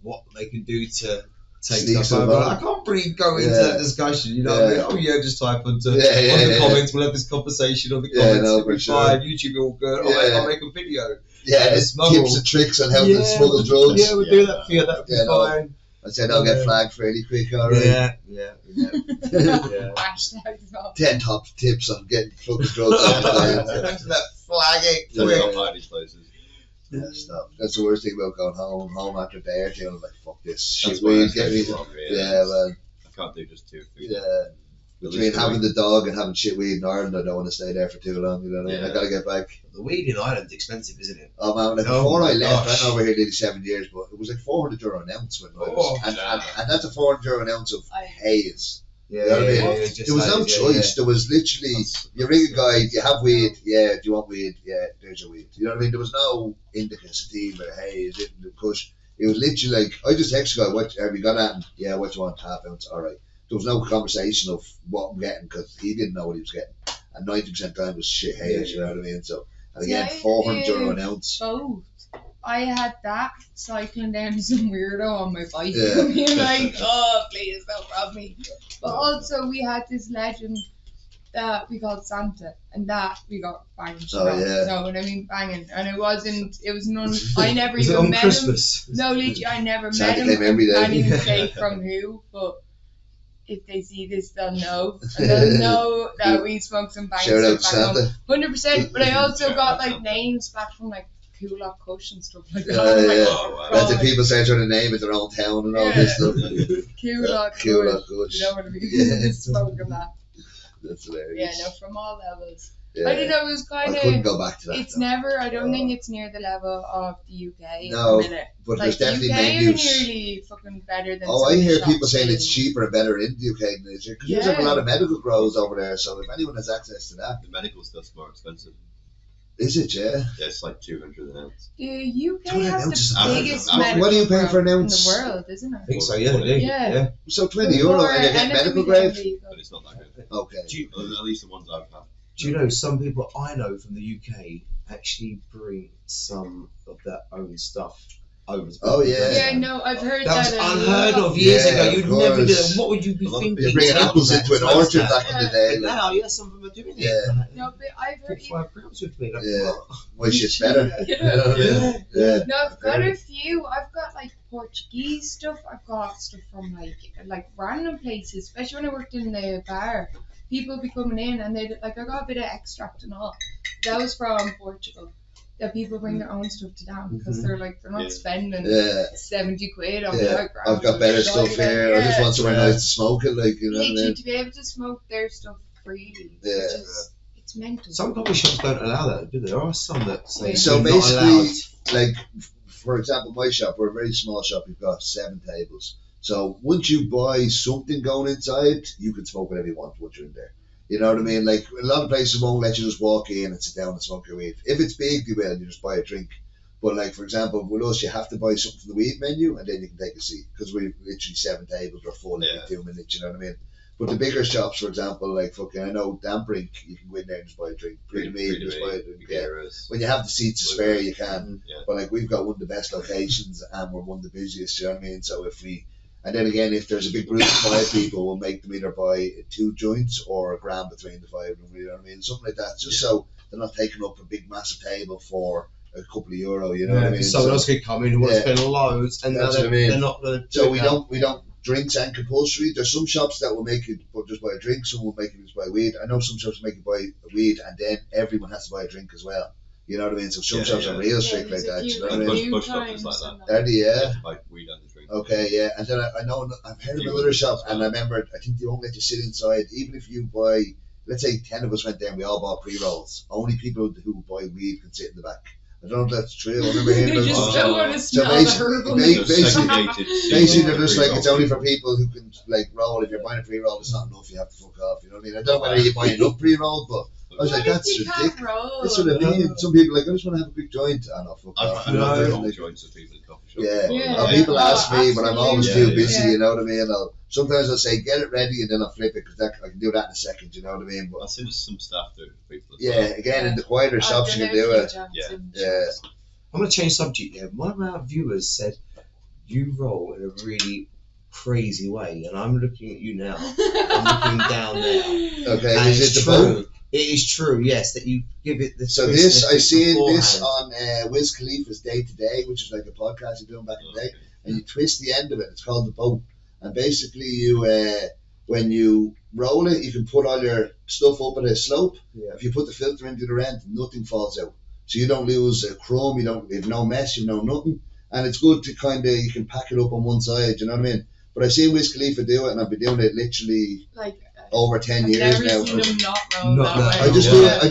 what they can do to take Sneak stuff stuff over. out. I can't really go into Yeah. that discussion. You know what I mean? Yeah. Oh yeah, just type onto Yeah, yeah, on the yeah. comments. We'll have this conversation on the Yeah, comments. no, It'll be for sure. fine. YouTube all good. Yeah. I'll make a video. Yeah, Yeah, it's smuggle. tips and tricks on how to Yeah. smuggle drugs. Yeah, we'll do that for you. That'll be Yeah, no. fine. I said I'll get flagged fairly quick, alright. Yeah. Hashtags off. 10 top tips on getting fucking drugs out of the That flagging. Don't quick. go by these places. Yeah, stop. That's the worst thing about going home after a day or two. I'm like, fuck this shit That's why I weed, stay get me. so long, Yeah, man. I can't do just 2 or 3. Yeah. At Between least a having week. the dog and having shit weed in Ireland, I don't want to stay there for too long. You know what I mean? Yeah. I gotta get back. The weed in Ireland's expensive, isn't it? Oh man, like Oh before my I left, gosh. I've been over here nearly 7 years, but it was like €400 an ounce when I was, Oh, and that's a €400 an ounce of haze. Yeah, You know what I mean? just There was no like- yeah, choice. There was literally, That's- you ring a guy, you have weed, yeah, do you want weed? Yeah, there's your weed. You know what I mean? There was no indica, sativa, haze, Kush. It was literally like, I just texted the guy, what have you got at? And, yeah, what do you want? Half ounce, alright. There was no conversation of what I'm getting because he didn't know what he was getting. And 90% of the time was shit haze, you know what I mean? So, and again, Yeah, €400 an ounce. Both. I had that cycling down some weirdo on my bike, Yeah. being like, "Oh, please don't rob me." But also, we had this legend that we called Santa, and that we got banged. Oh, yeah. No, what I mean banging, and it wasn't. It was none. I never Was it even on met Christmas? him. No, literally, I never Santa met him. came every day. I can't even say from who, but. If they see this, they'll know. And they'll know that we smoked some banging Shout out stuff back home. Santa. 100%. But I also got like names back from like Kush and stuff like that. Yeah, I'm like, yeah. Oh, wow. That's the people say trying to name it their own town and all this stuff. Kush. Kush. You know what I mean? Yeah. Smoking that. That's Yeah, hilarious. no, from all levels. Yeah. I don't know, it was I kind couldn't of. go back to that. It's though. never, I don't think it's near the level of the UK No, at the minute. But Like, there's definitely UK are menus. nearly fucking better than Oh, some I hear shops people saying in- it's cheaper and better in the UK than it is here. Because there's like a Yeah. lot of medical grows over there, so if anyone has access to that. The medical stuff's more expensive. Is it, yeah? Yeah, it's like 200 an ounce. The UK 20 has ounces the average. biggest What medical are you paying for an grow ounce? in the world, isn't it? I think so, yeah, they do. Yeah. So €20 and you get medical grade? But it's not that good. Okay. Do you, At least the ones I've had. do you know some people I know from the UK actually bring some of their own stuff over to Oh, yeah. Yeah, no, I've heard That was that. a unheard lot. of years Yeah, ago. of You'd never do course. that. What would you be A lot of thinking? You're bringing taking apples that into an to orchard that? back in the day. But Like, now, yeah, some of them are doing Yeah. it. No, but I've heard. 5 grams would be like, Yeah. what? which is better. Yeah. You know what I mean? Yeah. No, I've got a few. I've got like Portuguese stuff. I've got stuff from like random places, especially when I worked in the bar. People be coming in and they like I got a bit of extract and all. That was from Portugal. That people bring their own stuff to down because they're like they're not Yeah. spending Yeah. 70 quid on Yeah. 5 grams. I've got better Like, stuff here. I just want somewhere Yeah. nice to smoke it, like, you know what I literally mean? to be able to smoke their stuff freely. Yeah. Which is, it's mental. Some coffee shops don't allow that, do they? There are some that say So you're not basically, allowed. like, for example, my shop, we're a very small shop. We've got 7 tables. So once you buy something going inside, you can smoke whatever you want once you're in there. You know what I mean? Like, a lot of places won't let you just walk in and sit down and smoke your weed. If it's big, they will. You just buy a drink. But, like, for example, with us, you have to buy something from the weed menu and then you can take a seat. Because we've literally 7 tables. We're full in Yeah. 2 minutes, you know what I mean? But the bigger shops, for example, like, fucking, I know Dambrink, you can go in there and just buy a drink. Pretty me, just buy a drink. Yeah. When you have the seats to spare, you can. Yeah. But like we've got one of the best locations and we're one of the busiest, you know what I mean? So and then again, if there's a big group of 5 people, we'll make them either buy 2 joints or a gram between the 5 of them, you know what I mean? Something like that, just so they're not taking up a big massive table for a couple of euro, you know what I mean? Someone So- else could come in who wants Yeah. to spend loads, and That's they're, what I mean. they're not going to. So we don't drinks and compulsory. There's some shops that will make you just buy a drink, some will make you just buy weed. I know some shops make you buy weed and then everyone has to buy a drink as well. You know what I mean? So some Yeah, shops yeah. are real Yeah, strict like there's a that, few- you know what I a mean? few Bush shop times is like and Are they, You yeah? have to buy weed and the drink. Okay, yeah, and then I know I've heard of Few another others shop, as well. and I remember I think they won't let you sit inside, even if you buy. Let's say 10 of us went there and we all bought pre rolls. Only people who buy weed can sit in the back. I don't know if that's true. I remember hearing They about just it. don't want to smell the basically- herbal. Basically, they're just like, it's only for people who can like roll. If you're buying a pre-roll, it's not enough. You have to fuck off. You know what I mean? I don't know whether you buy enough pre-roll, but I was like, that's ridiculous. That's what I mean. Some people are like, I just want to have a quick joint. I know, fuck off. I've not done joints with people in coffee shops. Yeah. Yeah. People ask me, but I'm always too absolutely. busy. Yeah. You know what I mean? Sometimes I'll say, get it ready, and then I'll flip it because I can do that in a second. You know what I mean? But I've seen some staff do it with people. again, in the quieter shops, you can do it. Yeah. I'm going to change subject here. One of our viewers said you roll in a really crazy way, and I'm looking at you now. I'm looking down there. Okay, And is it's it the boat? true. It is true, yes, that you give it the. So this, I seen beforehand. this on Wiz Khalifa's Day to Day, which is like a podcast you're doing back in the day, and you twist the end of it. It's called the boat, and basically you, when you roll it, you can put all your stuff up at a slope. Yeah. If you put the filter into the end, nothing falls out, so you don't lose a crumb. You have no mess. You know nothing, and it's good to kind of you can pack it up on one side. You know what I mean? But I've seen Wiz Khalifa do it, and I've been doing it literally Like, over 10 I've years never now. seen them not roll Not that that- way. I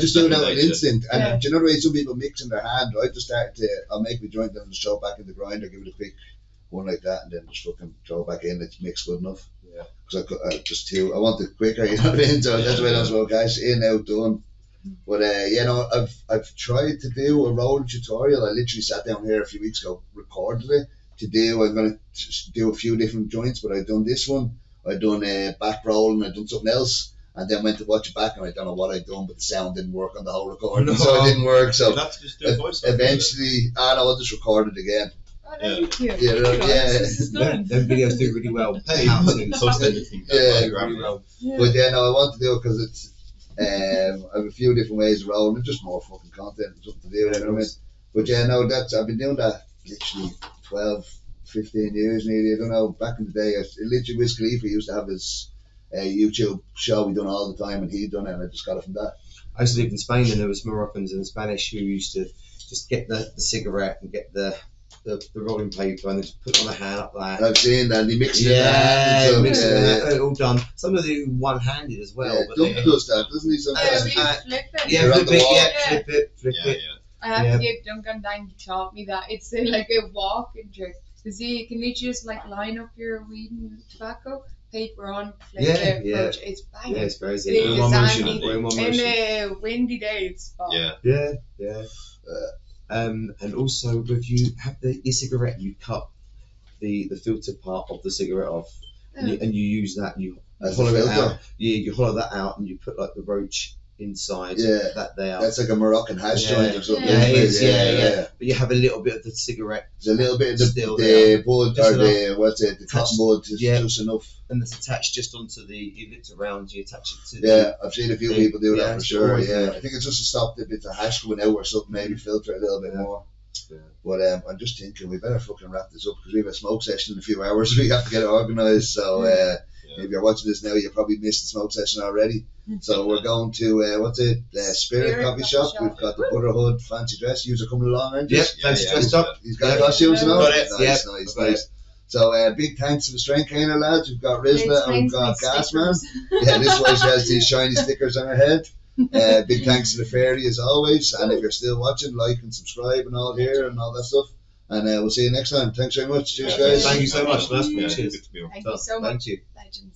just do it out of Yeah. instinct. And Yeah. do you know the way some people mix in their hand? I just start to, I'll make my joint, then just throw it back in the grinder, give it a quick one like that, and then just fucking throw it back in. It's mixed good enough. Yeah. Because I want it quicker, you know what I mean? So that's why I don't smoke, guys. In, out, done. But I've tried to do a roll tutorial. I literally sat down here a few weeks ago, recorded it to do. I'm going to do a few different joints, but I've done this one. I've done a back roll and I've done something else. And then went to watch it back, and I don't know what I'd done, but the sound didn't work on the whole recording, No. so it didn't work. So You'll have to just do a voice. eventually, I'll just record it again. Oh, that'd be cute. Yeah, This is Them done. videos do really well. Hey, How post to. anything. Yeah, Really well. Yeah. But yeah, no, I want to do it because it's. I have a few different ways of rolling. It's just more fucking content, and something to do. You know what I mean? But yeah, no, I've been doing that literally 12, 15 years nearly. I don't know. Back in the day, literally Wiz Khalifa used to have his YouTube show we done all the time, and he'd done it, and I just got it from that. I used to live in Spain, and there was Moroccans and Spanish who used to just get the cigarette and get the rolling paper and then just put it on the hand up there. I've seen that. And he mixed it in Yeah, the mixed hand, it in, all done. Some of them do one-handed as well. Yeah, But Dump they, does that, doesn't he? Yeah, Sometimes. we flip it. yeah, Around flip the it, wall. yeah, flip it, flip Yeah, it. I have Yeah. to give Duncan Dang taught me that. It's like a walking trick. Because you can literally just like line up your weed and tobacco, paper on, flip Yeah, it, yeah. approach. It's banging. Yeah, it's crazy. It In is one motion. handy. In one In motion. a windy day, it's fun. Yeah. Yeah, yeah. And also, with you have the e-cigarette, you cut the filter part of the cigarette off, and you use that. You As a hollow it filter? out. Yeah, you hollow that out, and you put like the roach inside. Yeah. That there. That's like a Moroccan hash Yeah. joint or something. Yeah, it is, yeah, yeah. But you have a little bit of the cigarette, There's a little bit of the Still bud Just or the the cotton bud, just enough. and it's attached just onto the. You lift around, you attach it to. Yeah, I've seen a few Yeah, people do that yeah, for it's sure. always Yeah, good. I think it's just to stop the bits of hash coming out or something, maybe filter it a little bit Yeah. more. Yeah. But I'm just thinking we better fucking wrap this up because we have a smoke session in a few hours. We have to get it organised. So if you're watching this now, you probably missed the smoke session already. So we're going to Spirit Coffee Shop. We've got the Brotherhood fancy dress. Yous are coming along, aren't you? Yep, fancy dressed up. He's got Yeah. costumes and all. Got it, Nice, yeah. nice, Got it. nice. So big thanks to the Straincainer lads. We've got Rizzla and we've got Gasman. Yeah, this is why she has these shiny stickers on her head. Big thanks to the fairy as always. And if you're still watching, like and subscribe and all here and all that stuff. And we'll see you next time. Thanks very much. Cheers, guys. Thank you so much. Nice one. Yeah, Cheers. good to be on. Thank you so much. Thank you. Legends.